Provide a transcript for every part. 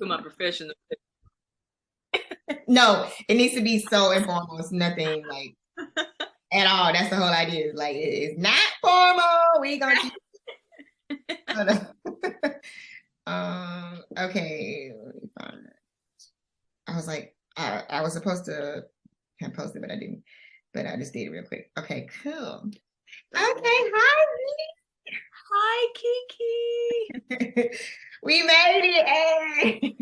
to my professional. No, it needs to be so informal. It's nothing like at all. That's the whole idea. Like it's not formal. We gonna keep okay. Let me find it. I was like, I was supposed to have posted, but I didn't. But I just did it real quick. Okay, cool. Okay, hi. Hi, Kiki. We made it.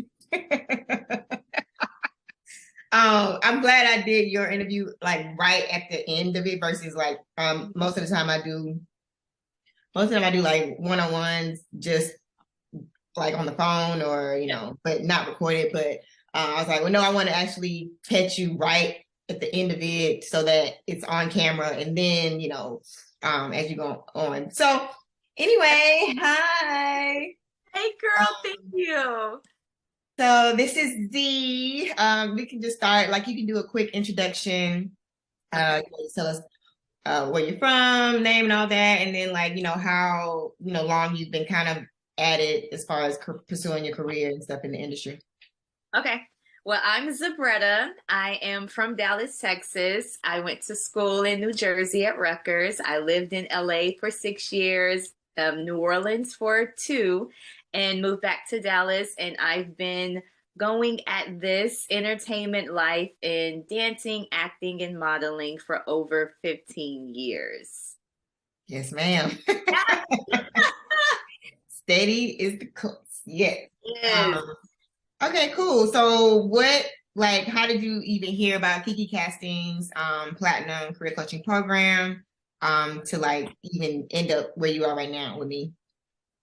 I'm glad I did your interview like right at the end of it versus like most of the time I do like one-on-ones just like on the phone or but not recorded. But I was like, well, no, I want to actually catch you right at the end of it so that it's on camera, and then as you go on. So anyway, hi. Hey, girl. Thank you. So this is Z. We can just start. Like you can do a quick introduction. Okay. Tell us where you're from, name and all that, and then like how long you've been kind of at it as far as pursuing your career and stuff in the industry. Okay. Well, I'm Zebretta. I am from Dallas, Texas. I went to school in New Jersey at Rutgers. I lived in LA for 6 years, New Orleans for 2, and moved back to Dallas. And I've been going at this entertainment life in dancing, acting, and modeling for over 15 years. Yes, ma'am. Steady is the course. Yes. Yes. Okay, cool. So how did you even hear about Kiki Kastings Platinum Career Coaching Program to like even end up where you are right now with me?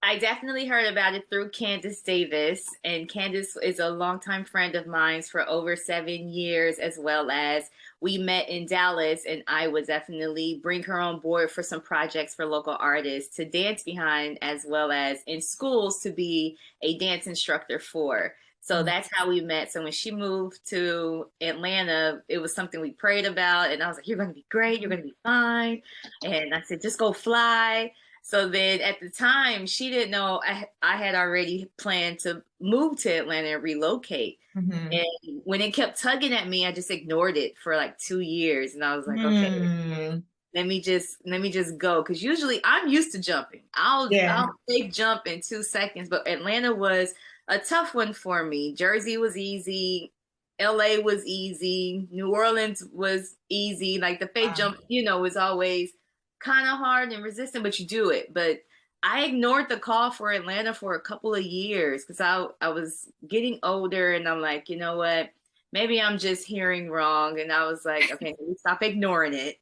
I definitely heard about it through Candace Davis, and Candace is a longtime friend of mine for over 7 years, as well as we met in Dallas, and I would definitely bring her on board for some projects for local artists to dance behind, as well as in schools to be a dance instructor for. So that's how we met. So when she moved to Atlanta, it was something we prayed about, and I was like, "You're going to be great. You're going to be fine." And I said, "Just go fly." So then at the time, she didn't know I had already planned to move to Atlanta and relocate. Mm-hmm. And when it kept tugging at me, I just ignored it for like 2 years. And I was like, okay, Mm. let me just go. Cause usually I'm used to jumping. I'll Yeah. I'll fake jump in 2 seconds. But Atlanta was a tough one for me. Jersey was easy. LA was easy. New Orleans was easy. Like the fake jump, was always kind of hard and resistant, but you do it. But I ignored the call for Atlanta for a couple of years because I was getting older, and I'm like, you know what? Maybe I'm just hearing wrong. And I was like, okay, let me stop ignoring it.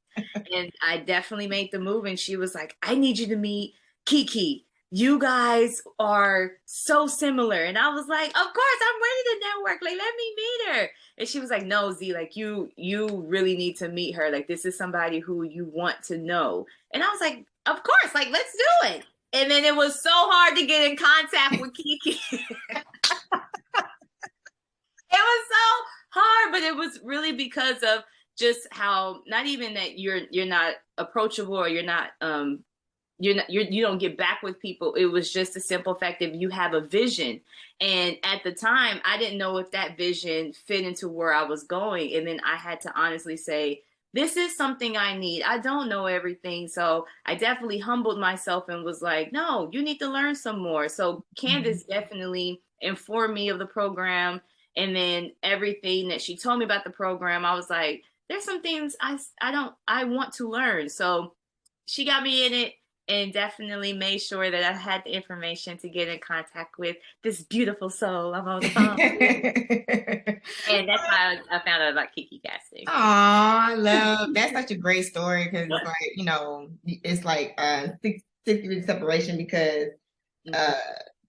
And I definitely made the move. And she was like, I need you to meet Kiki. You guys are so similar. And I was like, of course, I'm ready to network. Like, let me meet her. And she was like, no, Z, like you really need to meet her. Like, this is somebody who you want to know. And I was like, of course, like, let's do it. And then it was so hard to get in contact with Kiki. It was so hard, but it was really because of just how, not even that you're not approachable, or you don't get back with people. It was just a simple fact that you have a vision. And at the time, I didn't know if that vision fit into where I was going. And then I had to honestly say, this is something I need. I don't know everything. So I definitely humbled myself and was like, no, you need to learn some more. So Candace definitely informed me of the program. And then everything that she told me about the program, I was like, there's some things I want to learn. So she got me in it, and definitely made sure that I had the information to get in contact with this beautiful soul I'm on the phone. And that's how I found out about Kiki Casting. Aw, love. That's such a great story because it's like, it's like 6 degree separation because Mhm. uh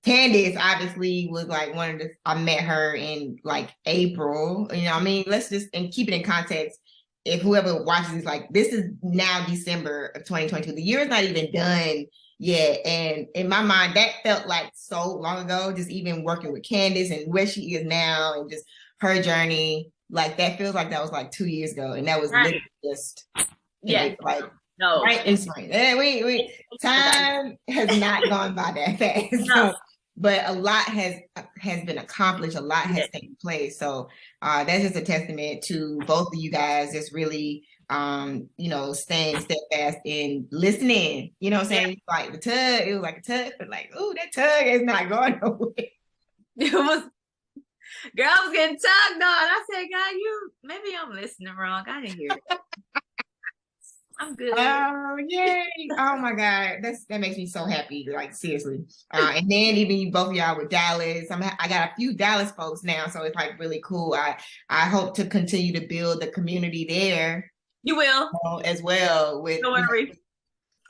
Candice obviously was like one of the I met her in like April. I mean, let's just and keep it in context. If whoever watches this, like this is now December of 2022. The year is not even done yet. And in my mind, that felt like so long ago, just even working with Candice and where she is now and just her journey. Like that feels like that was like 2 years ago. And that was Right. literally just in Yes. April, like No. right in spring. And we time has not gone by that fast. So No. but a lot has been accomplished. A lot has taken place. So that's just a testament to both of you guys. Just really, staying steadfast in listening. You know what I'm saying? Like the tug, it was like a tug, but like, ooh, that tug is not going nowhere. It was, girl, I was getting tugged on. I said, God, maybe I'm listening wrong. I didn't hear that. I'm good. Oh, yay. Oh my God. That makes me so happy. Like seriously. And then even you both of y'all with Dallas. I got a few Dallas folks now, so it's like really cool. I hope to continue to build the community there. You will. As well with Don't worry.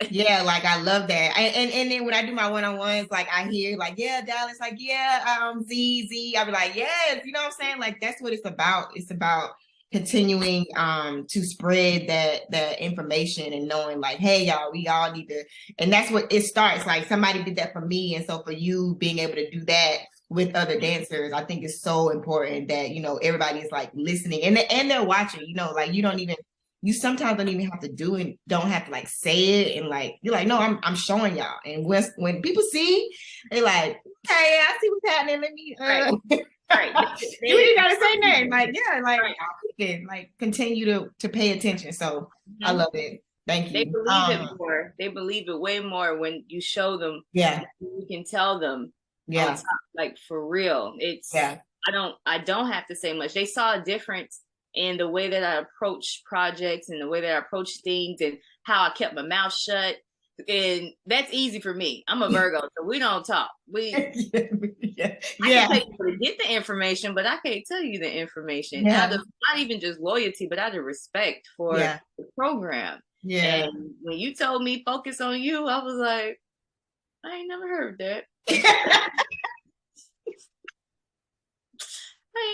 Yeah, like I love that. And then when I do my one-on-ones, like I hear like, yeah, Dallas, like, yeah, Z. I'll be like, yes, you know what I'm saying? Like that's what it's about. It's about continuing to spread that information and knowing like, hey y'all, we all need to, and that's what it starts. Like somebody did that for me. And so for you being able to do that with other dancers, I think it's so important that, everybody is like listening and they're watching, like you sometimes don't even have to do it, don't have to like say it, and like you're like, no, I'm showing y'all. And when people see, they're like, okay, I see what's happening. Let me right. You ain't gotta say nothing. Like, yeah, like like continue to pay attention. So I love it. Thank you. They believe it more. They believe it way more when you show them. Yeah. You can tell them. Yeah. Like for real. It's I don't have to say much. They saw a difference in the way that I approach projects and the way that I approach things and how I kept my mouth shut. And that's easy for me. I'm a Virgo, so we don't talk. I can tell you where to get the information, but I can't tell you the information. Out of not even just loyalty, but out of respect for the program. Yeah. And when you told me focus on you, I was like, I ain't never heard that. I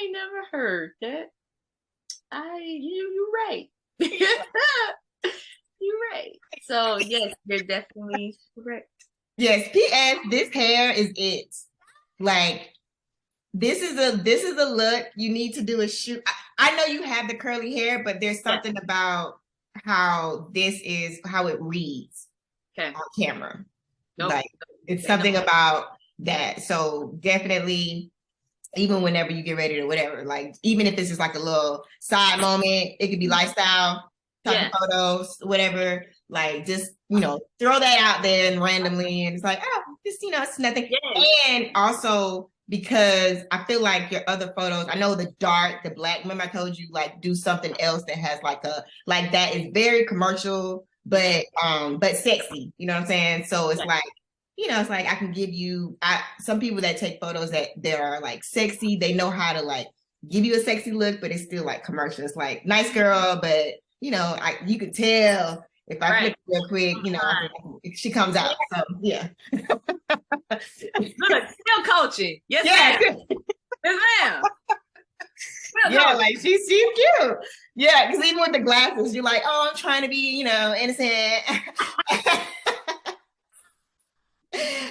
ain't never heard that. You're right. You're right. So yes, you're definitely correct. Yes, P.S. This hair is it. Like this is a look you need to do a shoot. I know you have the curly hair, but there's something about how this is how it reads on camera. Like it's something about that. So definitely, even whenever you get ready to whatever, like even if this is like a little side moment, it could be lifestyle, talking photos, whatever. Like just throw that out there and randomly, and it's like, oh, just it's nothing. And also because I feel like your other photos, I know the black. Remember I told you like do something else that has like that is very commercial, but sexy. You know what I'm saying? So it's like. It's like I can give you some people that take photos that are like sexy. They know how to like give you a sexy look, but it's still like commercial. It's like nice girl, but you could tell if I flip real quick, she comes out. So yeah. Look, still coaching. Yes, ma'am. Yes, ma'am. Yeah, like she's cute. Yeah, because even with the glasses, you're like, oh, I'm trying to be, innocent.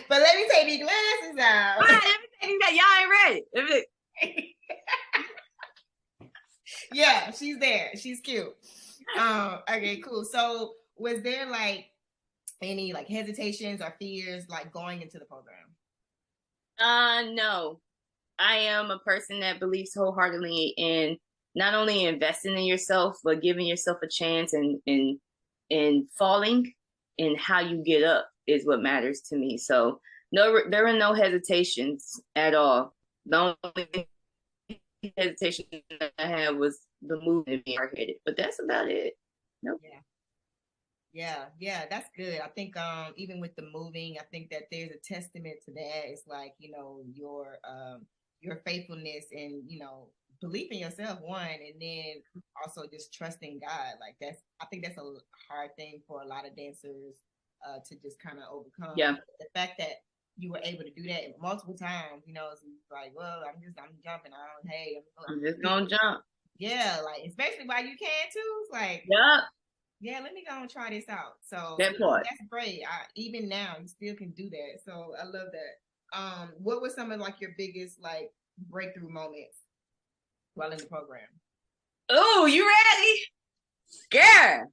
But let me take these glasses out. All right, everything that y'all ain't ready. Yeah, she's there. She's cute. Okay, cool. So was there like any like hesitations or fears like going into the program? No. I am a person that believes wholeheartedly in not only investing in yourself, but giving yourself a chance and falling and how you get up is what matters to me. So no, there were no hesitations at all. The only hesitation I had was the movement being hard-headed, but that's about it. Nope. Yeah, that's good. I think even with the moving, I think that there's a testament to that. It's like, your faithfulness and, belief in yourself, one, and then also just trusting God. Like I think that's a hard thing for a lot of dancers to just kind of overcome. Yeah. The fact that you were able to do that multiple times, it's like, well, I'm jumping on. Hey, I'm just gonna jump. Yeah, like especially while you can too. It's like, yeah, let me go and try this out. So that's great. Even now, you still can do that. So I love that. What were some of like your biggest like breakthrough moments while in the program? Oh, you ready? Girl.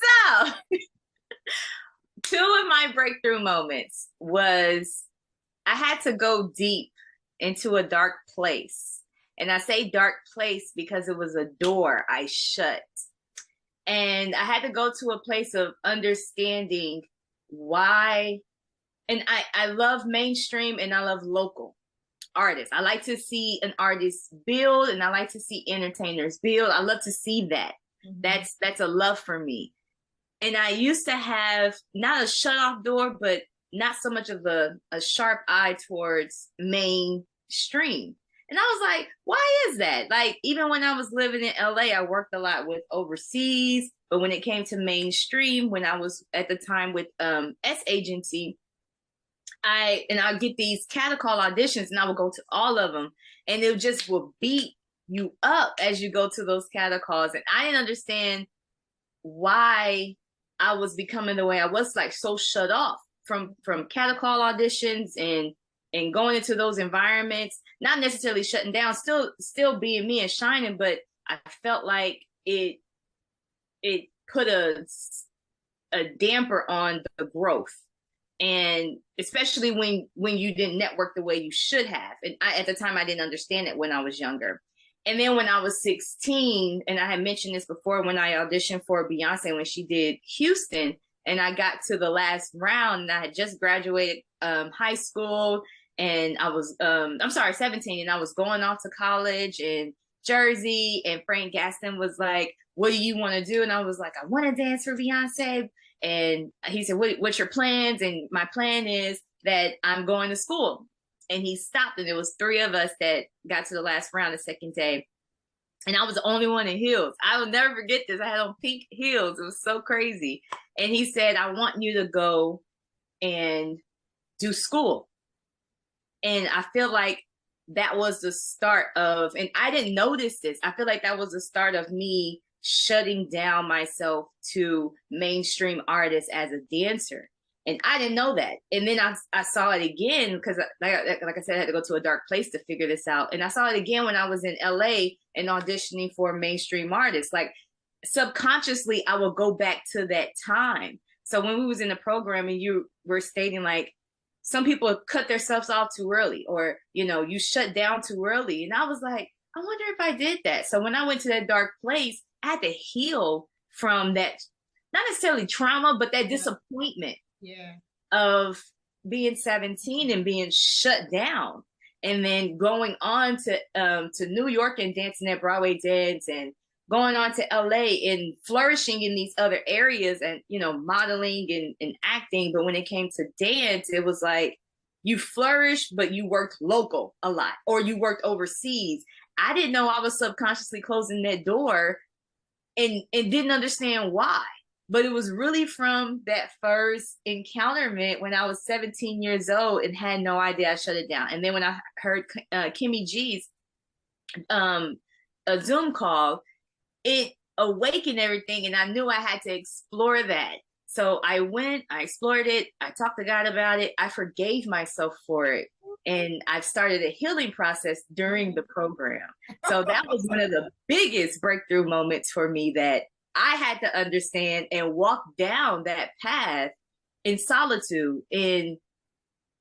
So, two of my breakthrough moments was I had to go deep into a dark place. And I say dark place because it was a door I shut. And I had to go to a place of understanding why. And I love mainstream and I love local artists. I like to see an artist build and I like to see entertainers build. I love to see that. Mm-hmm. That's a love for me. And I used to have not a shut off door, but not so much of a sharp eye towards mainstream. And I was like, why is that? Like, even when I was living in LA, I worked a lot with overseas. But when it came to mainstream, when I was at the time with S Agency, I'll get these catacall auditions and I would go to all of them. And it just will beat you up as you go to those catacalls. And I didn't understand why I was becoming the way I was, like so shut off from catacall auditions and going into those environments, not necessarily shutting down, still being me and shining, but I felt like it put a damper on the growth. And especially when you didn't network the way you should have. And at the time, I didn't understand it when I was younger. And then when I was 16, and I had mentioned this before, when I auditioned for Beyonce when she did Houston, and I got to the last round, and I had just graduated high school, and I was 17, and I was going off to college in Jersey, and Frank Gaston was like, "What do you want to do?" And I was like, "I want to dance for Beyonce." And he said, what's your plans? And my plan is that I'm going to school. And he stopped, and there was 3 of us that got to the last round the second day. And I was the only one in heels. I will never forget this. I had on pink heels. It was so crazy. And he said, I want you to go and do school. And I feel like that was the start of, and I didn't notice this. I feel like that was the start of me shutting down myself to mainstream artists as a dancer. And I didn't know that. And then I saw it again because, like I said, I had to go to a dark place to figure this out. And I saw it again when I was in LA and auditioning for mainstream artists. Like, subconsciously, I will go back to that time. So when we was in the program and you were stating, like, some people cut themselves off too early, or, you shut down too early. And I was like, I wonder if I did that. So when I went to that dark place, I had to heal from that, not necessarily trauma, but that disappointment of being 17 and being shut down. And then going on to New York and dancing at Broadway Dance, and going on to LA and flourishing in these other areas and, modeling and acting. But when it came to dance, it was like you flourished, but you worked local a lot, or you worked overseas. I didn't know I was subconsciously closing that door and didn't understand why. But it was really from that first encounterment when I was 17 years old and had no idea I shut it down. And then when I heard Kimmy G's a Zoom call, it awakened everything, and I knew I had to explore that. So I went, I explored it, I talked to God about it, I forgave myself for it, and I've started a healing process during the program. So that was one of the biggest breakthrough moments for me, that I had to understand and walk down that path in solitude and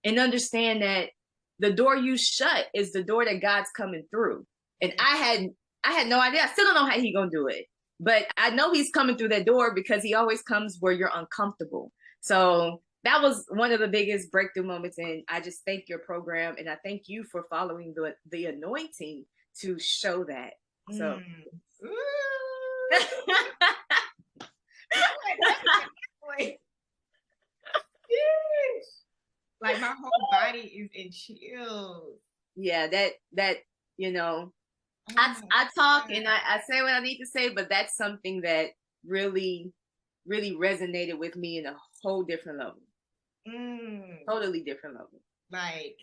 understand that the door you shut is the door that God's coming through. And I had no idea. I still don't know how he's gonna do it, but I know he's coming through that door because he always comes where you're uncomfortable. So that was one of the biggest breakthrough moments. And I just thank your program, and I thank you for following the anointing to show that. So. Like, my whole body is in chills. Yeah, that I talk and I say what I need to say, but that's something that really, really resonated with me in a whole different level. Totally different level. Like,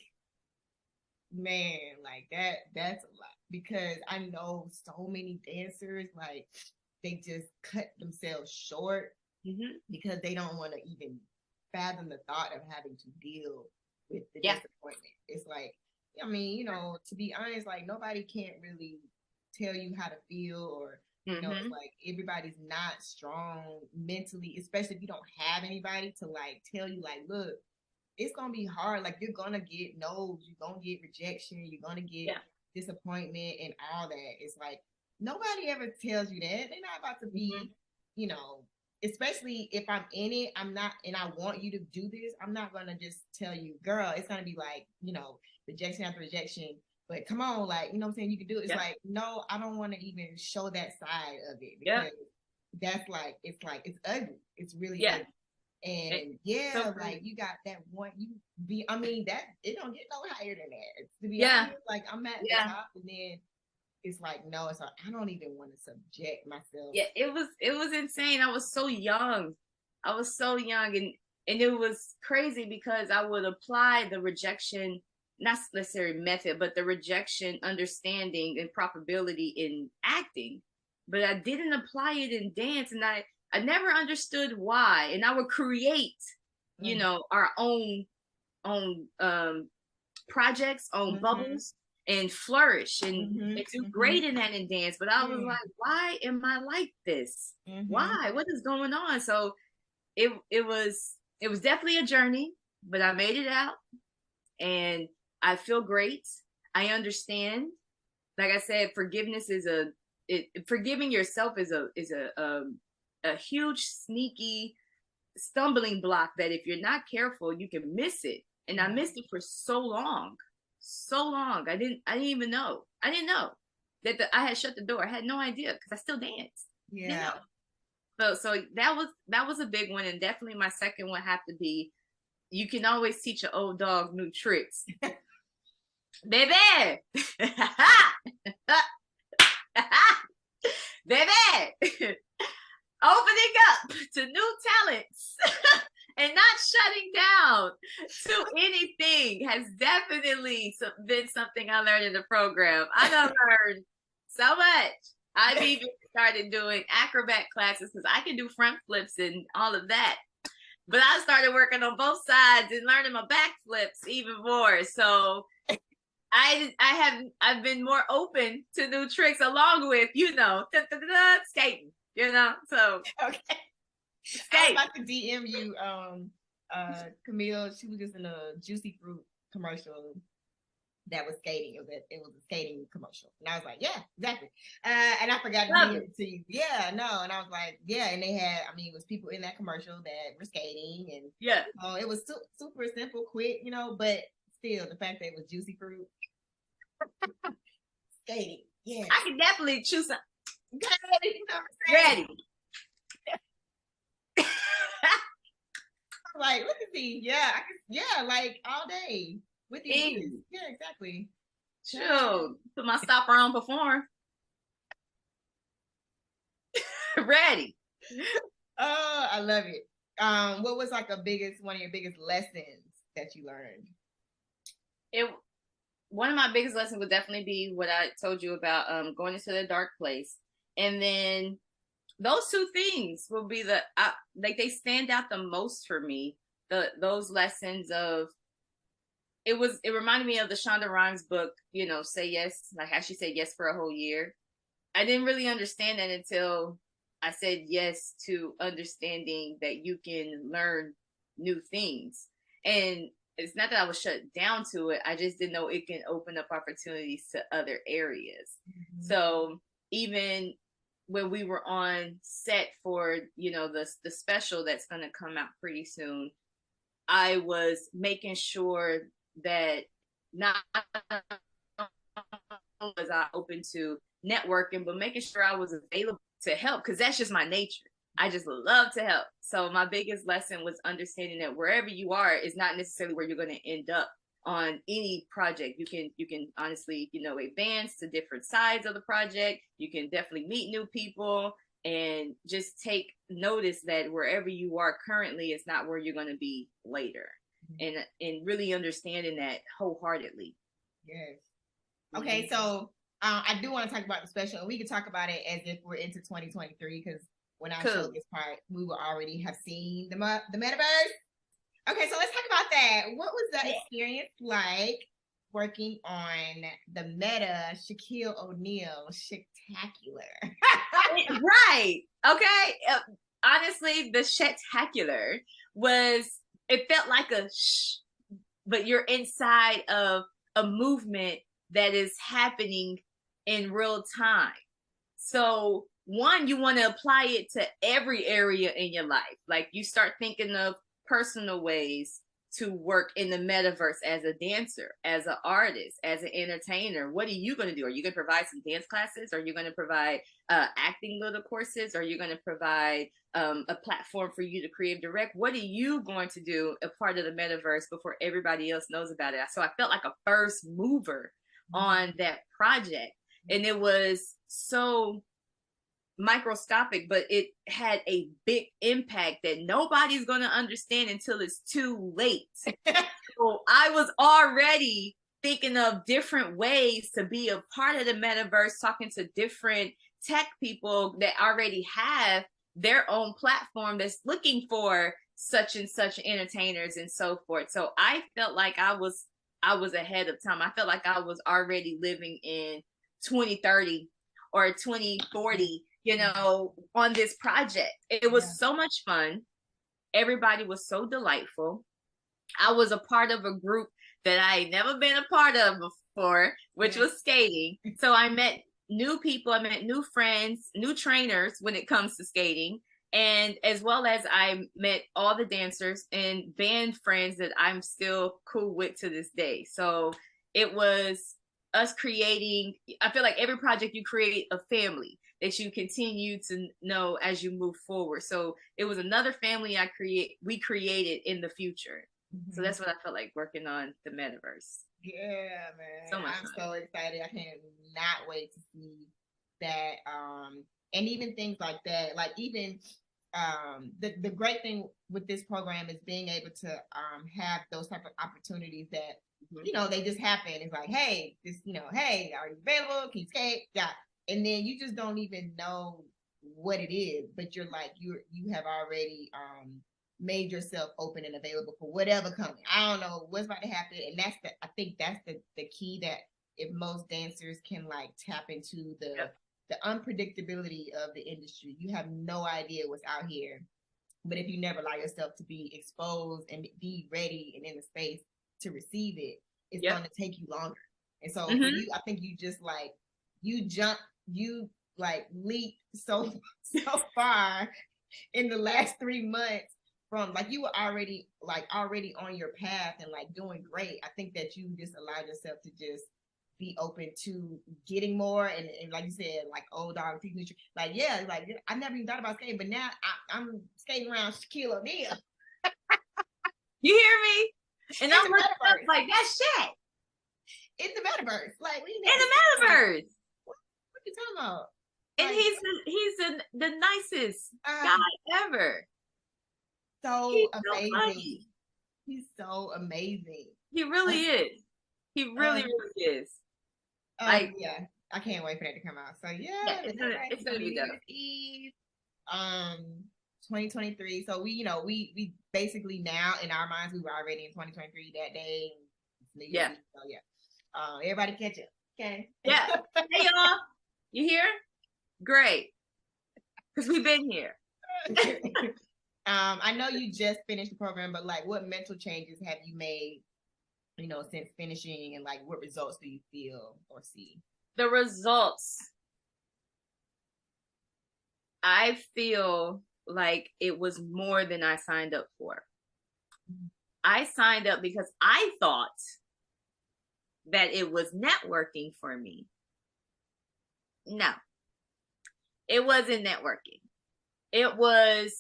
man, like that's a lot, because I know so many dancers, like, they just cut themselves short because they don't want to even fathom the thought of having to deal with the disappointment. It's like, I mean, to be honest, like, nobody can't really tell you how to feel or You know, it's Mm-hmm. like everybody's not strong mentally, especially if you don't have anybody to like tell you, like, look, it's gonna be hard. Like you're gonna get no's, you're gonna get rejection, you're gonna get Yeah. disappointment and all that. It's like nobody ever tells you that. They're not about to Mm-hmm. be, you know, especially if I'm in it, I'm not, and I want you to do this. I'm not gonna just tell you, girl, it's gonna be like, you know, rejection after rejection. But come on, like, you know what I'm saying? You can do it. It's Yeah. like, no, I don't want to even show that side of it Yeah. because that's like, it's ugly. It's really Yeah. ugly. And So yeah, great. like you got that one, you be, I mean, that it don't get no higher than that. To be Yeah. honest, like I'm at the Yeah. top, and then it's like, no, it's like I don't even want to subject myself. Yeah. It was insane. I was so young. I was so young, and it was crazy because I would apply the rejection, not necessarily method, but the rejection understanding and probability in acting. But I didn't apply it in dance, and I never understood why. And I would create, Mm-hmm. our own projects, own Mm-hmm. bubbles, and flourish and do Mm-hmm. great in that in dance. But I was Yeah. like, why am I like this? Mm-hmm. Why? What is going on? So it was definitely a journey, but I made it out and I feel great. I understand. Like I said, forgiveness is forgiving yourself is a huge sneaky stumbling block that if you're not careful, you can miss it. And I missed it for so long, so long. I didn't even know. I didn't know that I had shut the door. I had no idea because I still dance. Didn't Yeah. know. So that was a big one, and definitely my second one have to be. You can always teach an old dog new tricks, baby. Baby, opening up to new talents and not shutting down to anything has definitely been something I learned in the program. I done learned so much. I've even started doing acrobat classes because I can do front flips and all of that. But I started working on both sides and learning my back flips even more. So I've been more open to new tricks along with skating. So Okay. I was skate. about to DM you, Camille. She was just in a Juicy Fruit commercial that was skating. It was a skating commercial, and I was like, yeah, exactly. And I forgot to Love DM it. it to you. Yeah, no, and I was like, yeah, and they had, I mean, it was people in that commercial that were skating, and Yeah. it was super simple, quick, but still, the fact that it was Juicy Fruit skating, yeah, I can definitely choose some. you know what I'm saying? Ready. Like, look at these, yeah, yeah, like all day with these Hey, kids, yeah, exactly. sure. Put my stopper on perform. Ready. Oh, I love it. What was like one of your biggest lessons that you learned? It One of my biggest lessons would definitely be what I told you about going into the dark place. And then those two things will be like they stand out the most for me. Those lessons of it reminded me of the Shonda Rhimes book, Say Yes, like how she said yes for a whole year. I didn't really understand that until I said yes to understanding that you can learn new things. And it's not that I was shut down to it. I just didn't know it can open up opportunities to other areas. Mm-hmm. So even when we were on set for, the special that's going to come out pretty soon, I was making sure that not was I open to networking, but making sure I was available to help because that's just my nature. I just love to help. So my biggest lesson was understanding that wherever you are is not necessarily where you're going to end up on any project. You can honestly, advance to different sides of the project. You can definitely meet new people and just take notice that wherever you are currently is not where you're going to be later. And really understanding that wholeheartedly. Yes. Okay, so I do want to talk about the special, and we can talk about it as if we're into 2023 because when I showed this part, we will already have seen the metaverse. Okay, so let's talk about that. What was that experience like? working on the meta Shaquille O'Neal spectacular. Right. Okay. Honestly, the spectacular was, it felt like a but you're inside of a movement that is happening in real time. So, one, you want to apply it to every area in your life. Like, you start thinking of personal ways to work in the metaverse as a dancer, as an artist, as an entertainer. What are you going to do? Are you going to provide some dance classes? Are you going to provide acting little courses? Are you going to provide a platform for you to create direct? What are you going to do a part of the metaverse before everybody else knows about it? So I felt like a first mover on that project. And it was so microscopic, but it had a big impact that nobody's going to understand until it's too late. So I was already thinking of different ways to be a part of the metaverse, talking to different tech people that already have their own platform that's looking for such and such entertainers and so forth. So I felt like I was ahead of time. I felt like I was already living in 2030 or 2040, on this project. It was so much fun. Everybody was so delightful. I was a part of a group that I had never been a part of before, which was skating. So I met new people, I met new friends, new trainers when it comes to skating. And as well as I met all the dancers and band friends that I'm still cool with to this day. So it was us creating, I feel like every project you create a family that you continue to know as you move forward. So it was another family we created in the future. Mm-hmm. So that's what I felt like working on the metaverse. Yeah, man. So much I'm fun. so excited. I cannot wait to see that. And even things like that, like even the great thing with this program is being able to have those type of opportunities that they just happen. It's like, hey, hey, are you available? Can you skate? Yeah. And then you just don't even know what it is, but you're like, you have already made yourself open and available for whatever coming. I don't know what's about to happen. And I think that's the key, that if most dancers can like tap into the unpredictability of the industry. You have no idea what's out here. But if you never allow yourself to be exposed and be ready and in the space to receive it, it's going to take you longer. And so for you, I think you just like, you leap so far in the last 3 months from like, you were already on your path and like doing great. I think that you just allowed yourself to just be open to getting more, and like you said, like old dog teach, like I never even thought about skating, but now I'm skating around Shaquille O'Neal. You hear me? And I'm looking up like that's shit. In the metaverse, like in the metaverse. What you talking about? And like, he's the nicest guy ever. So amazing. He's so amazing. He really is. He really is. Like, yeah, I can't wait for that to come out. So yeah, it's gonna be dope. Eve, 2023. So we basically now in our minds we were already in 2023 that day. Yeah. So yeah. Everybody catch up. Okay. Yeah. Hey y'all, you here? Great. Because we've been here. I know you just finished the program, but like, what mental changes have you made? Since finishing, and like, what results do you feel or see? The results, I feel like it was more than I signed up for. I signed up because I thought that it was networking for me. No, it wasn't networking. It was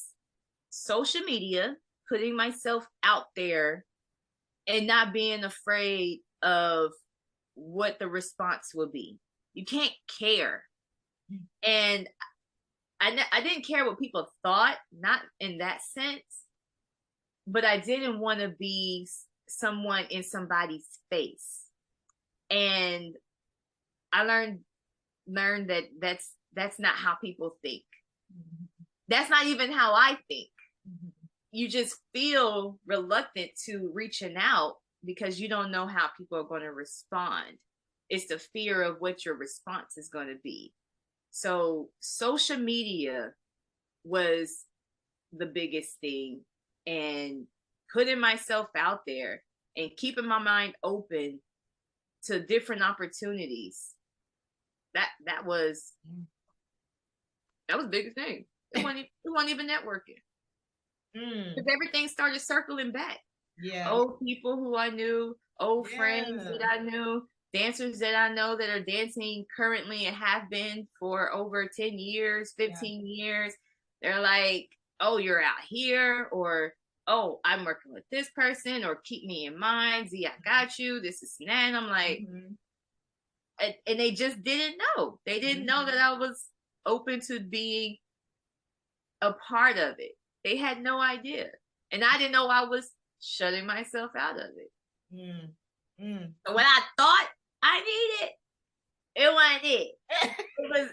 social media, putting myself out there and not being afraid of what the response will be. You can't care. And I didn't care what people thought, not in that sense, but I didn't want to be someone in somebody's face. And I learned that that's not how people think. That's not even how I think. You just feel reluctant to reaching out because you don't know how people are going to respond. It's the fear of what your response is going to be. So social media was the biggest thing, and putting myself out there and keeping my mind open to different opportunities. That was the biggest thing. It wasn't even networking. Because everything started circling back. Yeah. Old people who I knew, old friends that I knew, dancers that I know that are dancing currently and have been for over 10 years, 15 years. They're like, oh, you're out here, or oh, I'm working with this person, or keep me in mind. Z, I got you. This is that. And I'm like, and they just didn't know. They didn't know that I was open to being a part of it. They had no idea. And I didn't know I was shutting myself out of it. So when I thought I needed, it wasn't it. It was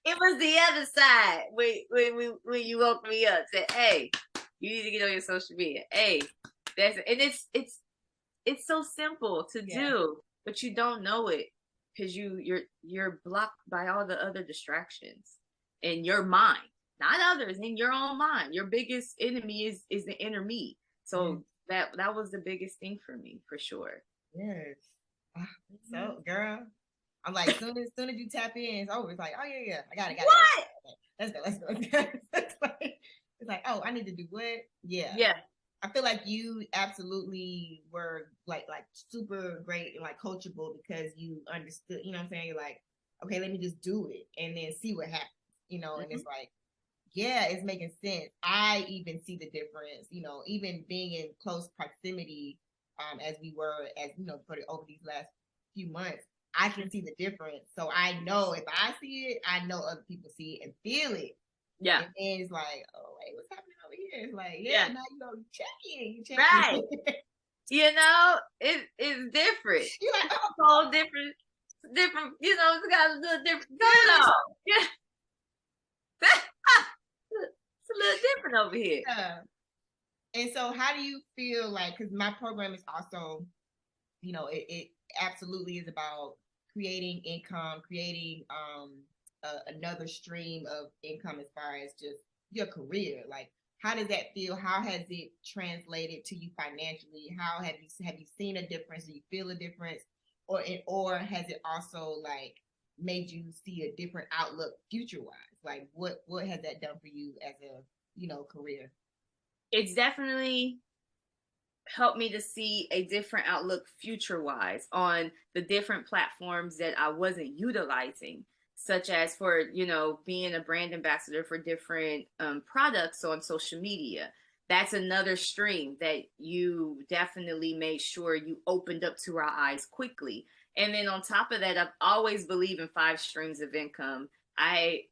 it was the other side when you woke me up, said, hey, you need to get on your social media. Hey, that's it. And it's so simple to do, but you don't know it because you're blocked by all the other distractions in your mind. Not others, in your own mind. Your biggest enemy is the inner me. So that was the biggest thing for me, for sure. Yes. So, girl, I'm like, soon as you tap in, it's over. It's like, oh yeah, I got it. Let's go. It's like, oh, I need to do what? Yeah. Yeah. I feel like you absolutely were like super great and like coachable because you understood, you know what I'm saying? You're like, okay, let me just do it and then see what happens, and it's like, yeah, it's making sense. I even see the difference, even being in close proximity, as we were, over these last few months, I can see the difference. So I know if I see it, I know other people see it and feel it. Yeah. And then it's like, oh, wait, what's happening over here? It's like, now you check in. Right. It's different. You're like, it's all different, it's got a little different going on. Yeah. It's a little different over here. Yeah. And so how do you feel like, because my program is also, it absolutely is about creating income, creating another stream of income as far as just your career. Like, how does that feel? How has it translated to you financially? How have you seen a difference? Do you feel a difference? Or has it also like made you see a different outlook future wise? Like what has that done for you as a, career? It's definitely helped me to see a different outlook future wise on the different platforms that I wasn't utilizing, such as for, being a brand ambassador for different products on social media. That's another stream that you definitely made sure you opened up to our eyes quickly. And then on top of that, I've always believed in 5 streams of income. I've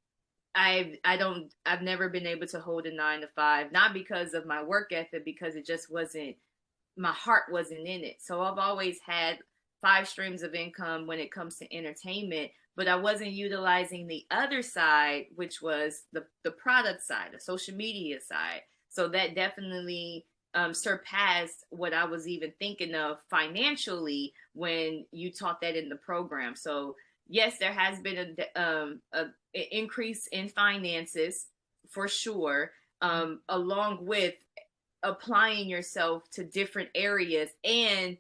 never been able to hold a 9 to 5, not because of my work ethic, because it just wasn't, my heart wasn't in it. So I've always had 5 streams of income when it comes to entertainment, but I wasn't utilizing the other side, which was the product side, the social media side. So that definitely surpassed what I was even thinking of financially when you taught that in the program. So yes, there has been a increase in finances for sure, along with applying yourself to different areas and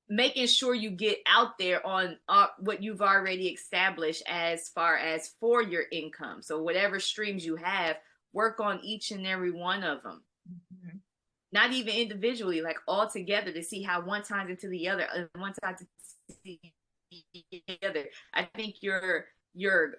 making sure you get out there on what you've already established as far as for your income. So whatever streams you have, work on each and every one of them. Not even individually, like all together, to see how one ties into the other and one ties into the other. I think you're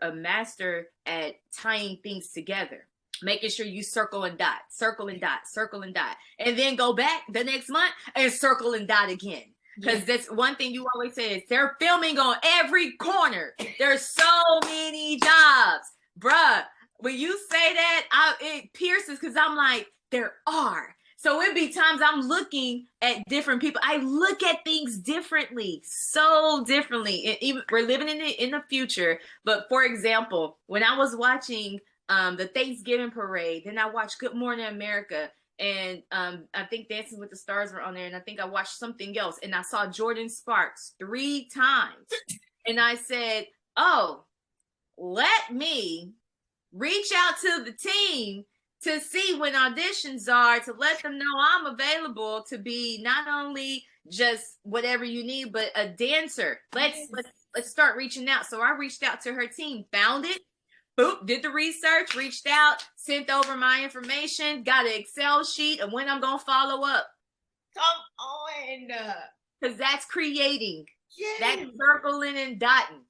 a master at tying things together, making sure you circle and dot, and then go back the next month and circle and dot again. Because that's one thing you always say is they're filming on every corner. There's so many jobs, bruh. When you say that, it pierces because I'm like, there are. So it'd be times I'm looking at different people. I look at things differently, so differently. Even we're living in the future. But for example, when I was watching the Thanksgiving parade, then I watched Good Morning America, and I think Dancing with the Stars were on there, and I think I watched something else, and I saw Jordan Sparks 3 times, and I said, "Oh, let me reach out to the team to see when auditions are, to let them know I'm available to be not only just whatever you need, but a dancer. Let's start reaching out." So I reached out to her team, found it, boop, did the research, reached out, sent over my information, got an Excel sheet of when I'm gonna follow up. Come on. Because that's creating. Yes. That's circling and dotting.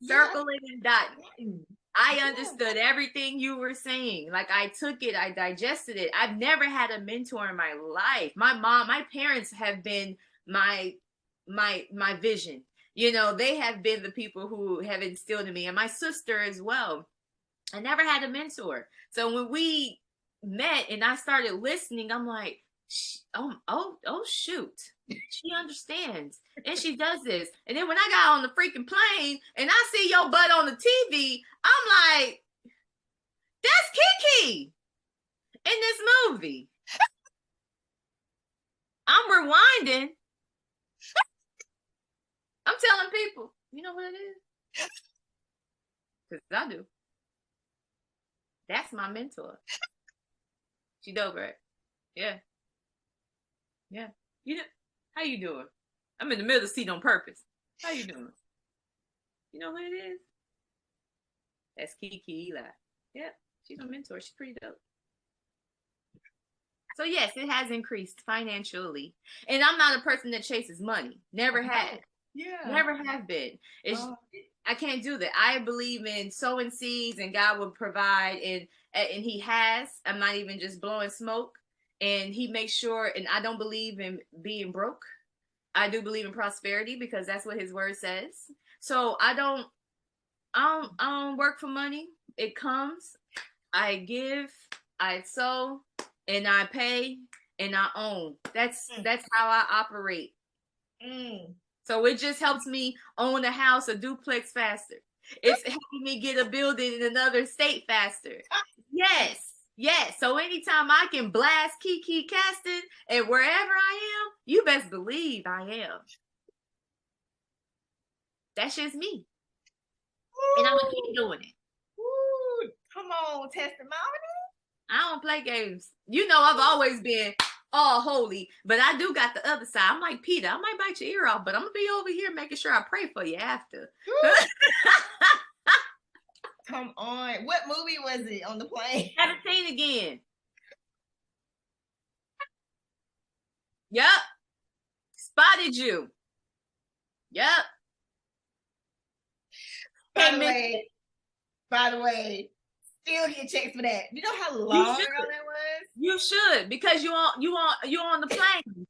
Circling and dotting. I understood everything you were saying. Like, I took it, I digested it. I've never had a mentor in my life. My parents have been my vision. You know, they have been the people who have instilled in me, and my sister as well. I never had a mentor. So when we met and I started listening, I'm like, oh shoot, she understands and she does this. And then when I got on the freaking plane and I see your butt on the TV, I'm like, that's Kiki in this movie. I'm rewinding. I'm telling people, you know what it is? Because I do. That's my mentor. She dope, right? Yeah. Yeah. You know, how you doing? I'm in the middle of the seat on purpose. How you doing? You know who it is? That's Kiki Eli. Yep, she's a mentor. She's pretty dope. So yes, it has increased financially. And I'm not a person that chases money. Never had. Yeah. Never have been. I can't do that. I believe in sowing seeds and God will provide, and he has. I'm not even just blowing smoke. And he makes sure, and I don't believe in being broke. I do believe in prosperity because that's what his word says. So I don't work for money. It comes, I give, I sow, and I pay, and I own. That's how I operate. So it just helps me own a house, a duplex faster. It's helping me get a building in another state faster. Yes. So anytime I can blast Kiki Kastings and wherever I am, you best believe I am. That's just me. Ooh. And I'm gonna keep doing it. Ooh, come on, testimony. I don't play games. You know, I've always been all holy, but I do got the other side. I'm like Peter, I might bite your ear off, but I'm gonna be over here making sure I pray for you after. Come on. What movie was it on the plane? 17 again. Yep. Spotted you. Yep. By the way, still get checks for that. You know how long ago that was? You should, because you on the plane.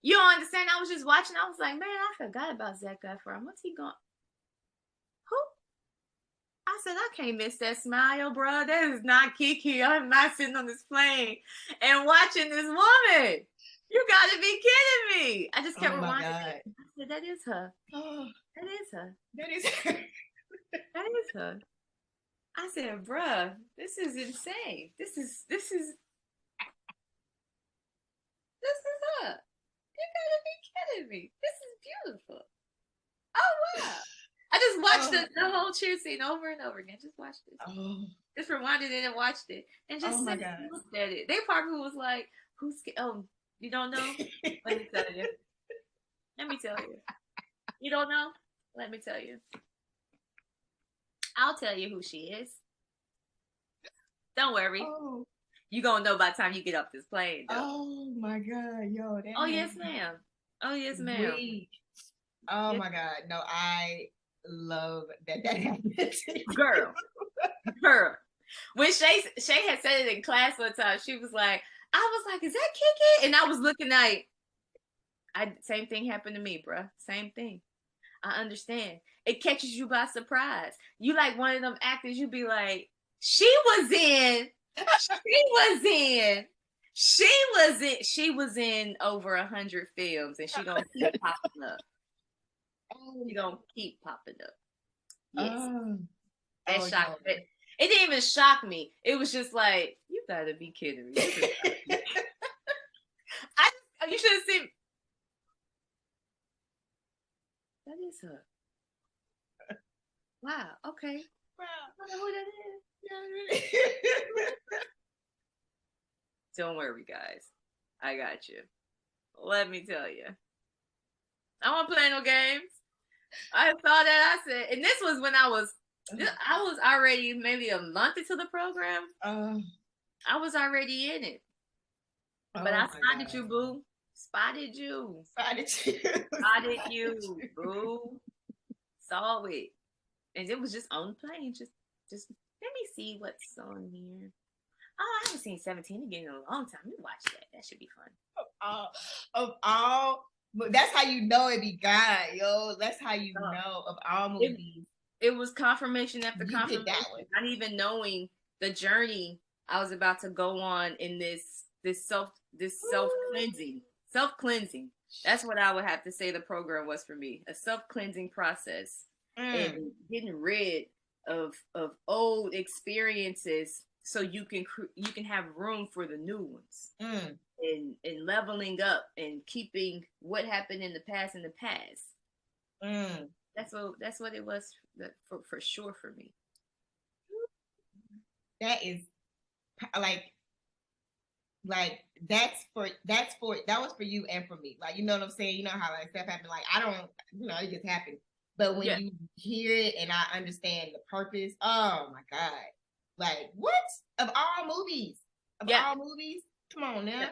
You don't understand. I was just watching. I was like, man, I forgot about Zac Efron. What's he going? Who? I said, I can't miss that smile, bro. That is not Kiki. I'm not sitting on this plane and watching this woman. You gotta be kidding me. I just kept reminding. I said, that is her. That is her. That is her. That is her. I said, bruh, this is insane. This is her. You gotta be kidding me. This is beautiful. Oh wow. I just watched the whole cheer scene over and over again. Just watched it. Just rewinded it and watched it. And just looked at it. They probably was like, who's you don't know? Let me tell you. You don't know? Let me tell you. I'll tell you who she is. Don't worry. You gonna know by the time you get off this plane, though. Oh my God, yo. Oh yes, ma'am. Oh yes, ma'am. Oh my God. No, I love that happened. Girl. When Shay had said it in class one time, she was like, I was like, is that Kiki? And I was looking like, same thing happened to me, bruh. Same thing. I understand. It catches you by surprise. You like one of them actors, you be like, she was in over 100 films, and she gonna keep popping up. She gonna keep popping up. Yes. That shocked me. It didn't even shock me. It was just like, you gotta be kidding me. You should have seen. That is her. Wow. Okay. Wow. I don't know who that is. Don't worry, guys. I got you. Let me tell you. I won't play no games. I saw that. I said, and this was when I was already maybe a month into the program. I was already in it. But I spotted you, boo. Spotted you. Spotted you, boo. Saw it. And it was just on the plane. Just let me see what's on here. Oh, I haven't seen 17 again in a long time. Let me watch that. That should be fun. Of all, that's how you know it be God, yo. That's how you know of all movies. It was confirmation after confirmation. Not even knowing the journey I was about to go on in this self cleansing. That's what I would have to say the program was for me, a self cleansing process and getting rid of old experiences so you can have room for the new ones and leveling up and keeping what happened in the past in the past. That's what it was for sure for me. That is like that was for you and for me. Like, you know what I'm saying? You know how like stuff happened. Like, I don't, it just happened. But when you hear it and I understand the purpose, oh my God. Like, what? Of all movies? All movies? Come on now.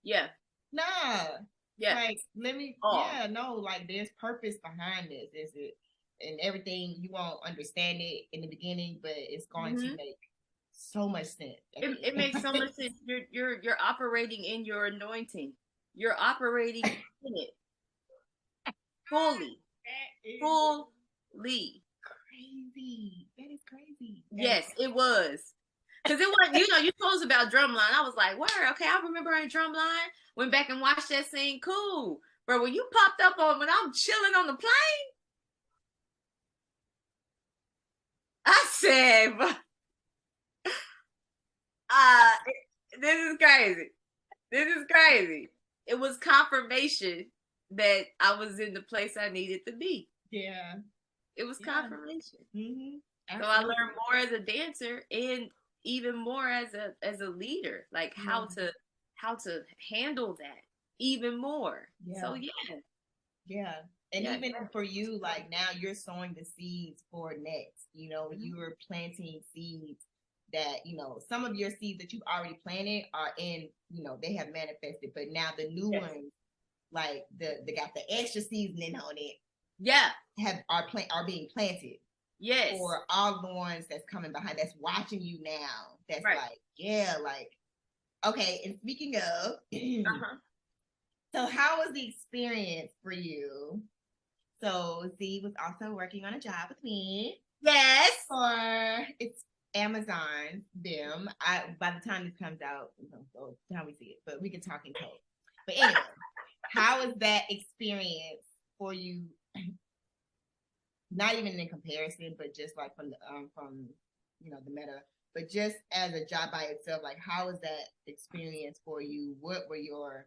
Yeah. Nah. Yeah. Like, like there's purpose behind this. Is it? And everything, you won't understand it in the beginning, but it's going to make so much sense. It makes so much sense. You're operating in your anointing. You're operating in it. Fully. Crazy. That is crazy. Yes, it was. Because it wasn't, you told us about Drumline. I was like, where? Okay, I remember in Drumline. Went back and watched that scene. Cool. But when you popped up on when I'm chilling on the plane, I said, this is crazy. This is crazy. It was confirmation that I was in the place I needed to be. Yeah. It was confirmation. Mm-hmm. So I learned more as a dancer and even more as a leader, like how to handle that even more. Yeah. So yeah. And even for you, like now you're sowing the seeds for next. You're planting seeds that some of your seeds that you've already planted are in. They have manifested, but now the new ones, like they got the extra seasoning on it. Yeah, are being planted. Yes. For all the ones that's coming behind, that's watching you now. That's okay. And speaking of, so how was the experience for you? So Z was also working on a job with me. Yes. It's Amazon them. By the time this comes out, so time we see it, but we can talk in code. But anyway, how was that experience for you? Not even in comparison, but just like from the meta, but just as a job by itself, like how was that experience for you? What were your,